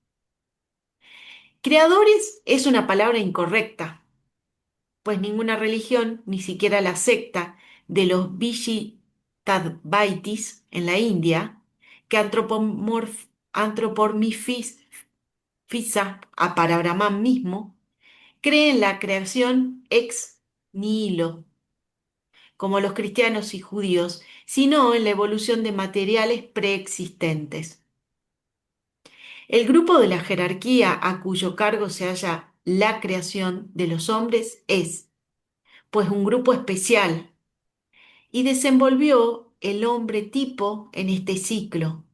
Creadores es una palabra incorrecta, pues ninguna religión, ni siquiera la secta de los Vishishtadvaitis en la India, que antropomorfiza a Parabrahman mismo, cree en la creación ex nihilo, como los cristianos y judíos, sino en la evolución de materiales preexistentes. El grupo de la jerarquía a cuyo cargo se halla la creación de los hombres es, pues, un grupo especial y desenvolvió el hombre tipo en este ciclo,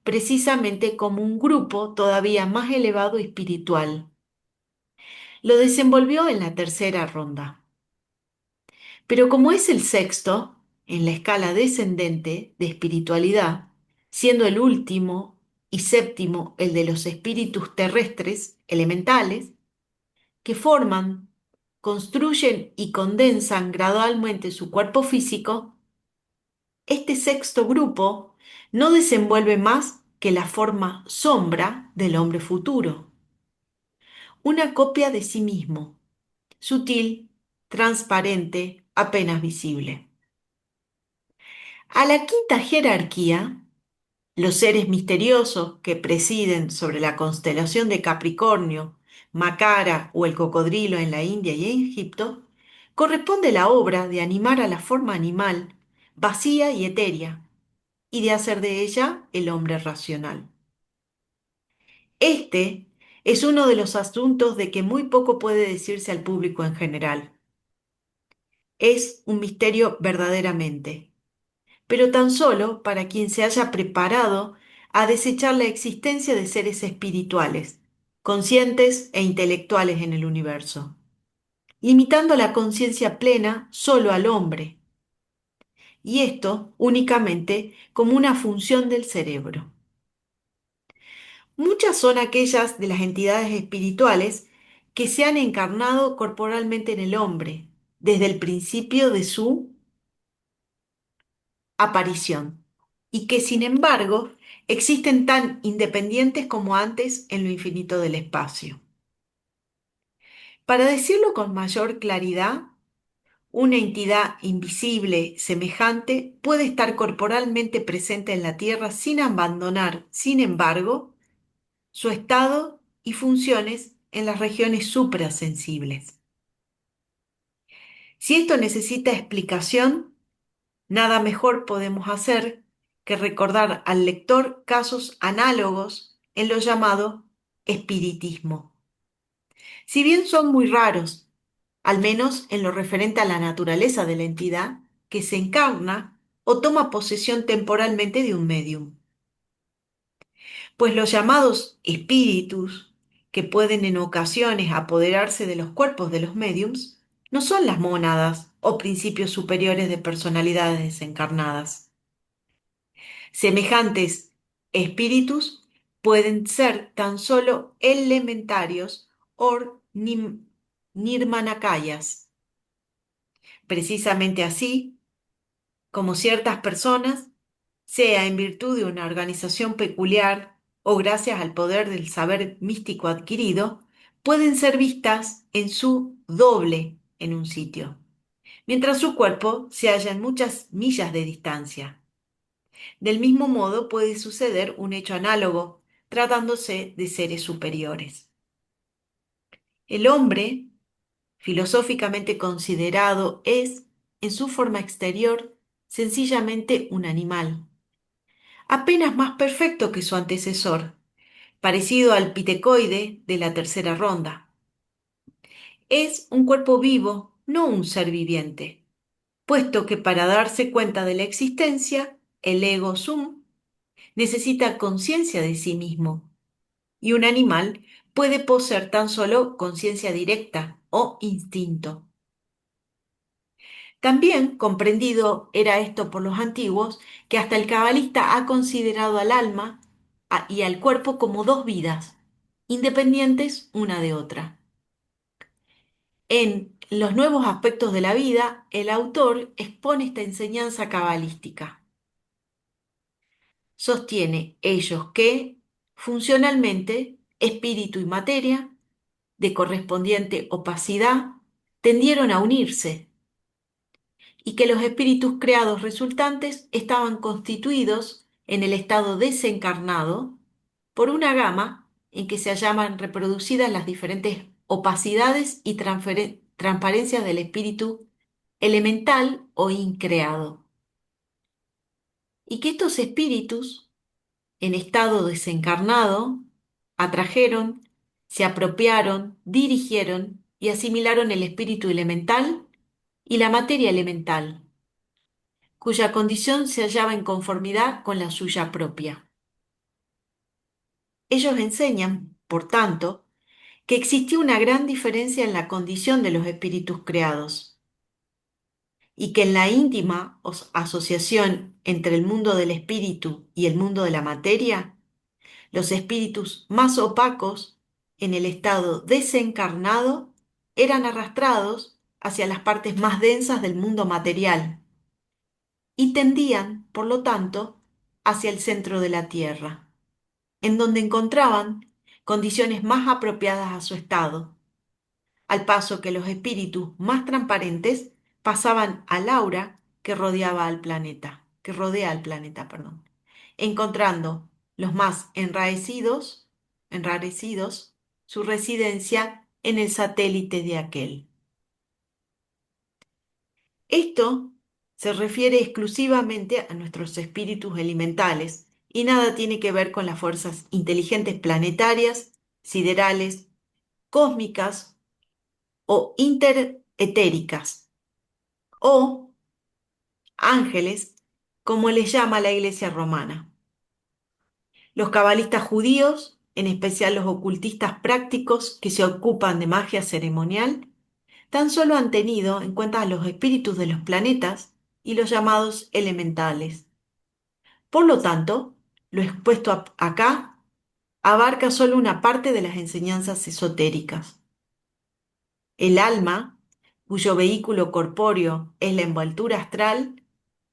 precisamente como un grupo todavía más elevado y espiritual. Lo desenvolvió en la tercera ronda. Pero como es el sexto, en la escala descendente de espiritualidad, siendo el último y séptimo el de los espíritus terrestres elementales, que forman, construyen y condensan gradualmente su cuerpo físico, este sexto grupo no desenvuelve más que la forma sombra del hombre futuro, una copia de sí mismo, sutil, transparente, apenas visible. A la quinta jerarquía, los seres misteriosos que presiden sobre la constelación de Capricornio, Macara o el cocodrilo en la India y en Egipto, corresponde la obra de animar a la forma animal, vacía y etérea, y de hacer de ella el hombre racional. Este es uno de los asuntos de que muy poco puede decirse al público en general. Es un misterio verdaderamente, pero tan solo para quien se haya preparado a desechar la existencia de seres espirituales, conscientes e intelectuales en el universo, limitando la conciencia plena solo al hombre, y esto únicamente como una función del cerebro. Muchas son aquellas de las entidades espirituales que se han encarnado corporalmente en el hombre desde el principio de su aparición, y que sin embargo existen tan independientes como antes en lo infinito del espacio. Para decirlo con mayor claridad, una entidad invisible semejante puede estar corporalmente presente en la Tierra sin abandonar, sin embargo, su estado y funciones en las regiones suprasensibles. Si esto necesita explicación, nada mejor podemos hacer que recordar al lector casos análogos en lo llamado espiritismo. Si bien son muy raros, al menos en lo referente a la naturaleza de la entidad que se encarna o toma posesión temporalmente de un médium, pues los llamados espíritus, que pueden en ocasiones apoderarse de los cuerpos de los médiums, no son las mónadas o principios superiores de personalidades desencarnadas. Semejantes espíritus pueden ser tan solo elementarios o nirmanakayas. Precisamente así, como ciertas personas, sea en virtud de una organización peculiar o gracias al poder del saber místico adquirido, pueden ser vistas en su doble en un sitio, mientras su cuerpo se halla en muchas millas de distancia. Del mismo modo puede suceder un hecho análogo, tratándose de seres superiores. El hombre, filosóficamente considerado, es, en su forma exterior, sencillamente un animal, apenas más perfecto que su antecesor, parecido al pitecoide de la tercera ronda. Es un cuerpo vivo, no un ser viviente, puesto que para darse cuenta de la existencia, el ego sum necesita conciencia de sí mismo, y un animal puede poseer tan solo conciencia directa o instinto. También comprendido era esto por los antiguos, que hasta el cabalista ha considerado al alma y al cuerpo como dos vidas, independientes una de otra. En Los nuevos aspectos de la vida, el autor expone esta enseñanza cabalística. Sostiene ellos que, funcionalmente, espíritu y materia, de correspondiente opacidad, tendieron a unirse, y que los espíritus creados resultantes estaban constituidos en el estado desencarnado por una gama en que se hallaban reproducidas las diferentes opacidades y transparencias del espíritu elemental o increado, y que estos espíritus, en estado desencarnado, atrajeron, se apropiaron, dirigieron y asimilaron el espíritu elemental y la materia elemental, cuya condición se hallaba en conformidad con la suya propia. Ellos enseñan, por tanto, que existía una gran diferencia en la condición de los espíritus creados, y que en la íntima asociación entre el mundo del espíritu y el mundo de la materia, los espíritus más opacos, en el estado desencarnado, eran arrastrados hacia las partes más densas del mundo material y tendían, por lo tanto, hacia el centro de la Tierra, en donde encontraban condiciones más apropiadas a su estado, al paso que los espíritus más transparentes pasaban al aura que rodeaba al planeta, que rodea al planeta, perdón, encontrando los más enrarecidos su residencia en el satélite de aquel. Esto se refiere exclusivamente a nuestros espíritus elementales y nada tiene que ver con las fuerzas inteligentes planetarias, siderales, cósmicas o interetéricas, o ángeles, como les llama la Iglesia romana. Los cabalistas judíos, en especial los ocultistas prácticos que se ocupan de magia ceremonial, tan solo han tenido en cuenta a los espíritus de los planetas y los llamados elementales. Por lo tanto, lo expuesto acá abarca solo una parte de las enseñanzas esotéricas. El alma, cuyo vehículo corpóreo es la envoltura astral,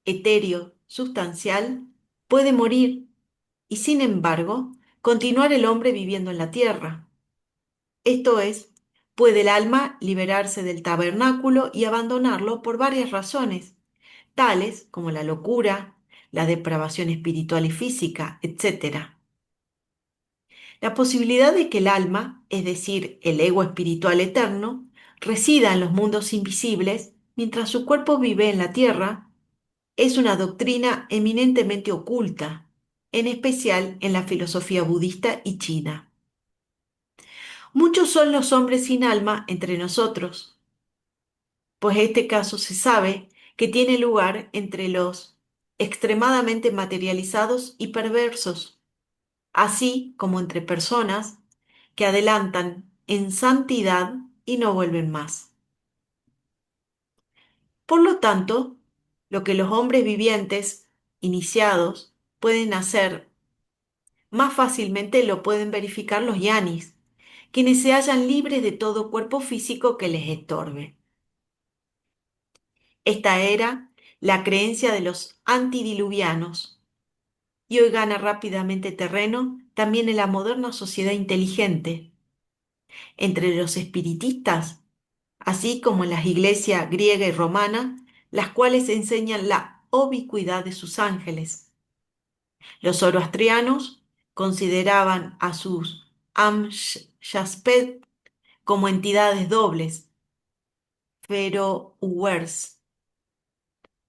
etéreo, sustancial, puede morir y, sin embargo, continuar el hombre viviendo en la tierra. Esto es, puede el alma liberarse del tabernáculo y abandonarlo por varias razones, tales como la locura, la depravación espiritual y física, etc. La posibilidad de que el alma, es decir, el ego espiritual eterno, resida en los mundos invisibles mientras su cuerpo vive en la tierra, es una doctrina eminentemente oculta, en especial en la filosofía budista y china. Muchos son los hombres sin alma entre nosotros, pues este caso se sabe que tiene lugar entre los extremadamente materializados y perversos, así como entre personas que adelantan en santidad y no vuelven más. Por lo tanto, lo que los hombres vivientes iniciados pueden hacer más fácilmente lo pueden verificar los yanis, quienes se hallan libres de todo cuerpo físico que les estorbe. Esta era la creencia de los antidiluvianos y hoy gana rápidamente terreno también en la moderna sociedad inteligente. Entre los espiritistas, así como en las iglesias griega y romana, las cuales enseñan la ubicuidad de sus ángeles. Los zoroastrianos consideraban a sus Amshaspet como entidades dobles, pero Uwers,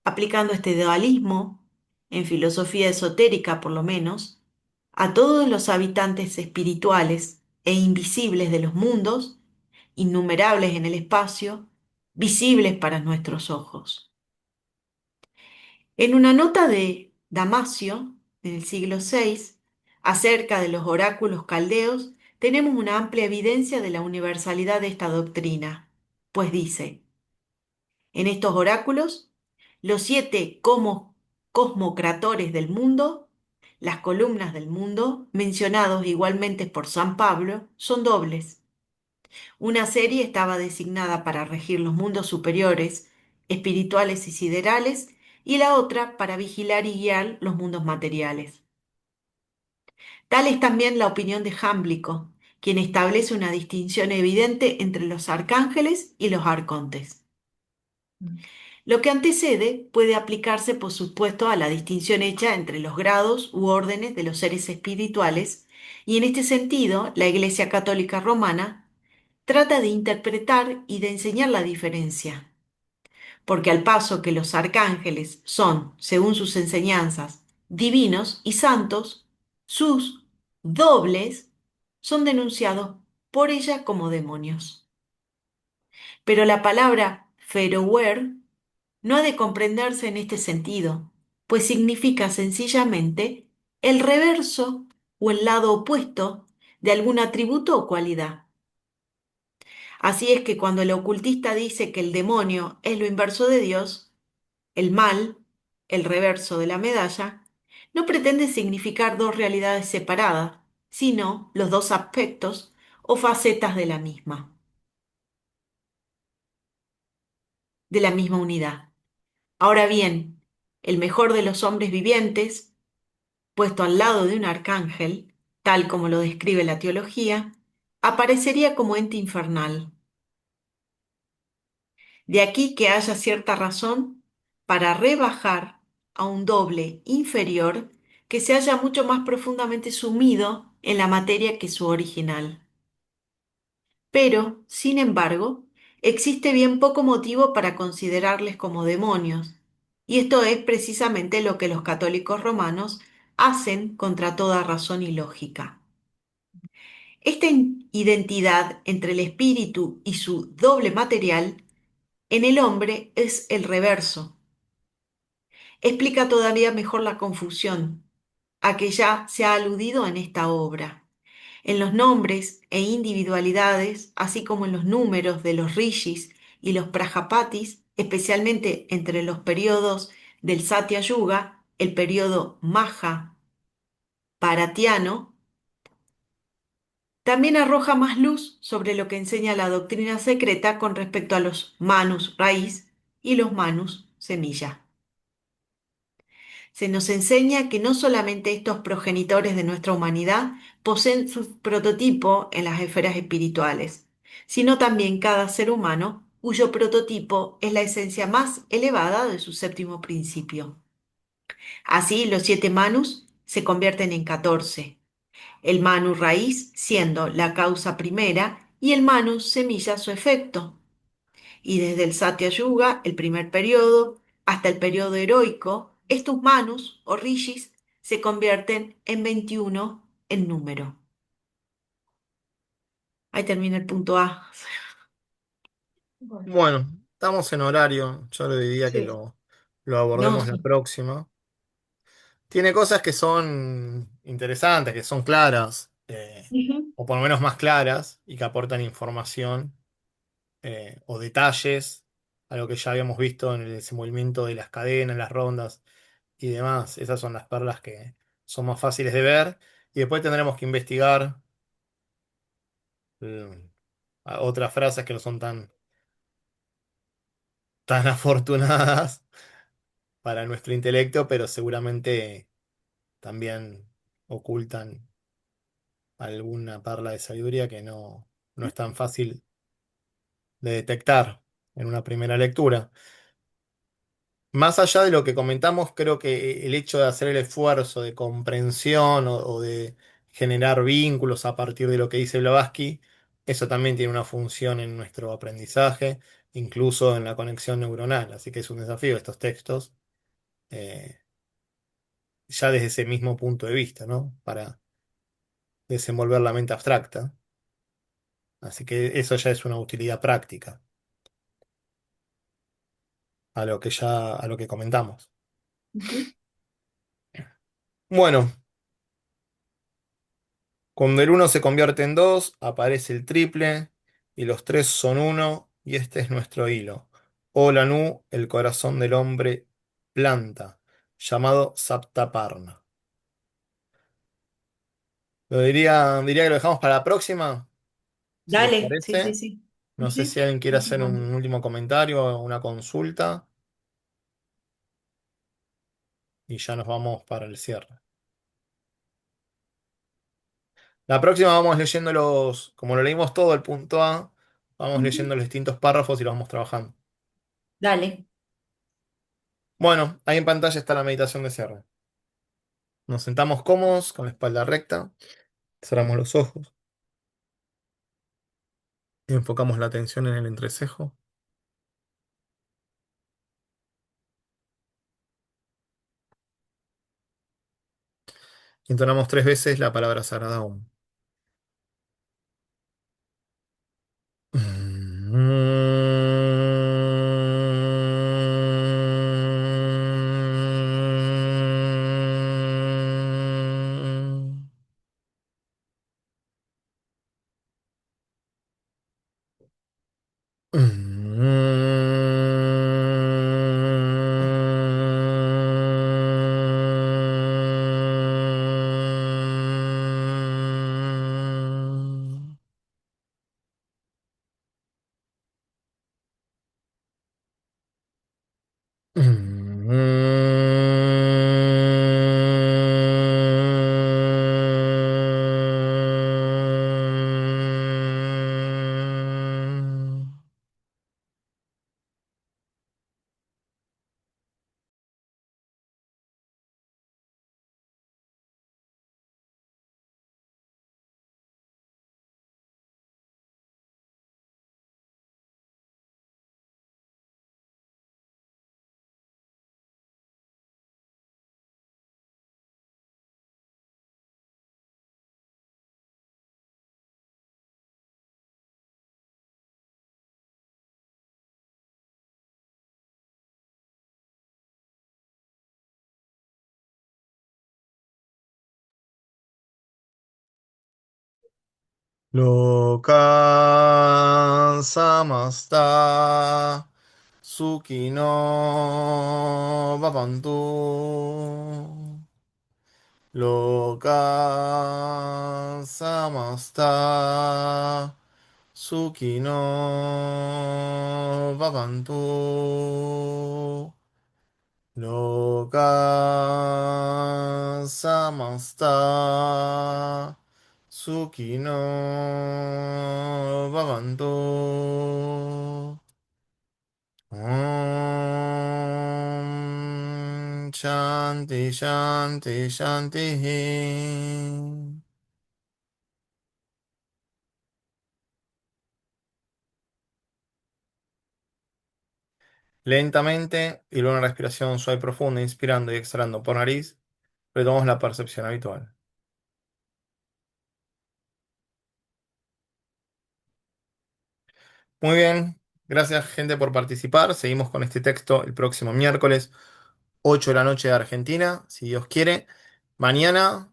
aplicando este dualismo, en filosofía esotérica por lo menos, a todos los habitantes espirituales e invisibles de los mundos, innumerables en el espacio, visibles para nuestros ojos. En una nota de Damasio, en el siglo VI, acerca de los oráculos caldeos, tenemos una amplia evidencia de la universalidad de esta doctrina, pues dice, en estos oráculos, los 7 cosmocratores del mundo, las columnas del mundo, mencionados igualmente por San Pablo, son dobles. Una serie estaba designada para regir los mundos superiores, espirituales y siderales, y la otra para vigilar y guiar los mundos materiales. Tal es también la opinión de Jámblico, quien establece una distinción evidente entre los arcángeles y los arcontes. Lo que antecede puede aplicarse, por supuesto, a la distinción hecha entre los grados u órdenes de los seres espirituales, y en este sentido, la Iglesia Católica Romana trata de interpretar y de enseñar la diferencia, porque al paso que los arcángeles son, según sus enseñanzas, divinos y santos, sus dobles son denunciados por ella como demonios. Pero la palabra Ferower no ha de comprenderse en este sentido, pues significa sencillamente el reverso o el lado opuesto de algún atributo o cualidad. Así es que cuando el ocultista dice que el demonio es lo inverso de Dios, el mal, el reverso de la medalla, no pretende significar dos realidades separadas, sino los dos aspectos o facetas de la misma unidad. Ahora bien, el mejor de los hombres vivientes, puesto al lado de un arcángel, tal como lo describe la teología, aparecería como ente infernal. De aquí que haya cierta razón para rebajar a un doble inferior que se halla mucho más profundamente sumido en la materia que su original. Pero, sin embargo, existe bien poco motivo para considerarles como demonios, y esto es precisamente lo que los católicos romanos hacen contra toda razón y lógica. Esta identidad entre el espíritu y su doble material en el hombre es el reverso. Explica todavía mejor la confusión, a que ya se ha aludido en esta obra, en los nombres e individualidades, así como en los números de los rishis y los Prajapatis, especialmente entre los periodos del Satya Yuga, el periodo Maha Paratiano, también arroja más luz sobre lo que enseña la doctrina secreta con respecto a los manus raíz y los manus semilla. Se nos enseña que no solamente estos progenitores de nuestra humanidad poseen su prototipo en las esferas espirituales, sino también cada ser humano cuyo prototipo es la esencia más elevada de su séptimo principio. Así, los 7 manus se convierten en 14, el manu raíz siendo la causa primera y el manus semilla su efecto. Y desde el Satya Yuga, el primer periodo, hasta el periodo heroico, estos manus o rishis se convierten en 21 en número. Ahí termina el punto A. Bueno, Bueno, estamos en horario. Yo le diría que sí. lo No, abordemos la sí. próxima. Tiene cosas que son interesantes, que son claras, Ujú. o por lo menos más claras, y que aportan información o detalles a lo que ya habíamos visto en el desenvolvimiento de las cadenas, las rondas y demás. Esas son las perlas que son más fáciles de ver. Y después tendremos que investigar eh, otras frases que no son tan afortunadas para nuestro intelecto, pero seguramente también ocultan alguna perla de sabiduría que no es tan fácil de detectar en una primera lectura. Más allá de lo que comentamos, creo que el hecho de hacer el esfuerzo de comprensión o de generar vínculos a partir de lo que dice Blavatsky, eso también tiene una función en nuestro aprendizaje, incluso en la conexión neuronal. Así que es un desafío estos textos, eh, ya desde ese mismo punto de vista, ¿no? Para desenvolver la mente abstracta. Así que eso ya es una utilidad práctica a lo que comentamos. Ujú. Bueno. Cuando el uno se convierte en 2, aparece el triple, y los tres son uno, y este es nuestro hilo. Hola Nu, el corazón del hombre planta, llamado Saptaparna. Diría que lo dejamos para la próxima, si les Dale, sí, sí, parece. sí. No sé Ujú. si alguien quiere hacer Bueno, un último comentario o una consulta, y ya nos vamos para el cierre. La próxima vamos leyendo como lo leímos todo el punto A, vamos ujú. leyendo los distintos párrafos y los vamos trabajando. Dale. Bueno, ahí en pantalla está la meditación de cierre. Nos sentamos cómodos, con la espalda recta, cerramos los ojos y enfocamos la atención en el entrecejo. Intonamos 3 veces la palabra sagrada Om. Loka samasta suki no bhavantu. Loka samasta suki no bhavantu. Loka samasta suki no bhavantu. Om Shanti Shanti Shanti. Lentamente y luego una respiración suave y profunda, inspirando y exhalando por nariz, retomamos la percepción habitual. Muy bien, gracias gente por participar. Seguimos con este texto el próximo miércoles, 8 de la noche de Argentina, si Dios quiere. Mañana,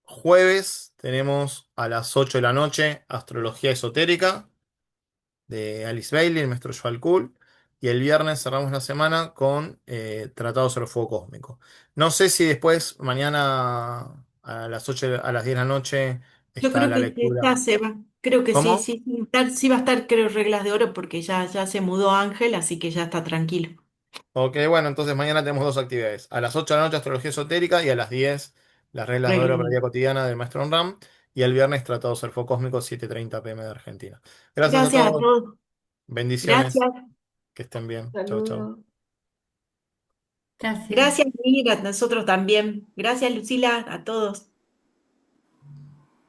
jueves, tenemos a las 8 de la noche Astrología Esotérica de Alice Bailey, el maestro Joel Kuhl. Y el viernes cerramos la semana con Tratado sobre el Fuego Cósmico. No sé si después, mañana a las 8 a las 10 de la noche, Yo está creo la que está, lectura. Seba. Creo que sí, ¿Cómo? sí, sí va a estar, creo, Reglas de Oro porque ya se mudó Ángel, así que ya está tranquilo. Ok, bueno, entonces mañana tenemos dos actividades. A las 8 de la noche, Astrología Esotérica, y a las 10 las reglas de oro Reglas para de la Oro. vida cotidiana del maestro Ram. Y el viernes, Tratado sobre el Fuego Cósmico, 7:30 p.m. de Argentina. Gracias a Gracias a todos. todos. Bendiciones. Gracias. Que estén bien. Chau, chau. Saludos. Gracias. Gracias, Mira, a nosotros también. Gracias, Lucila, a todos.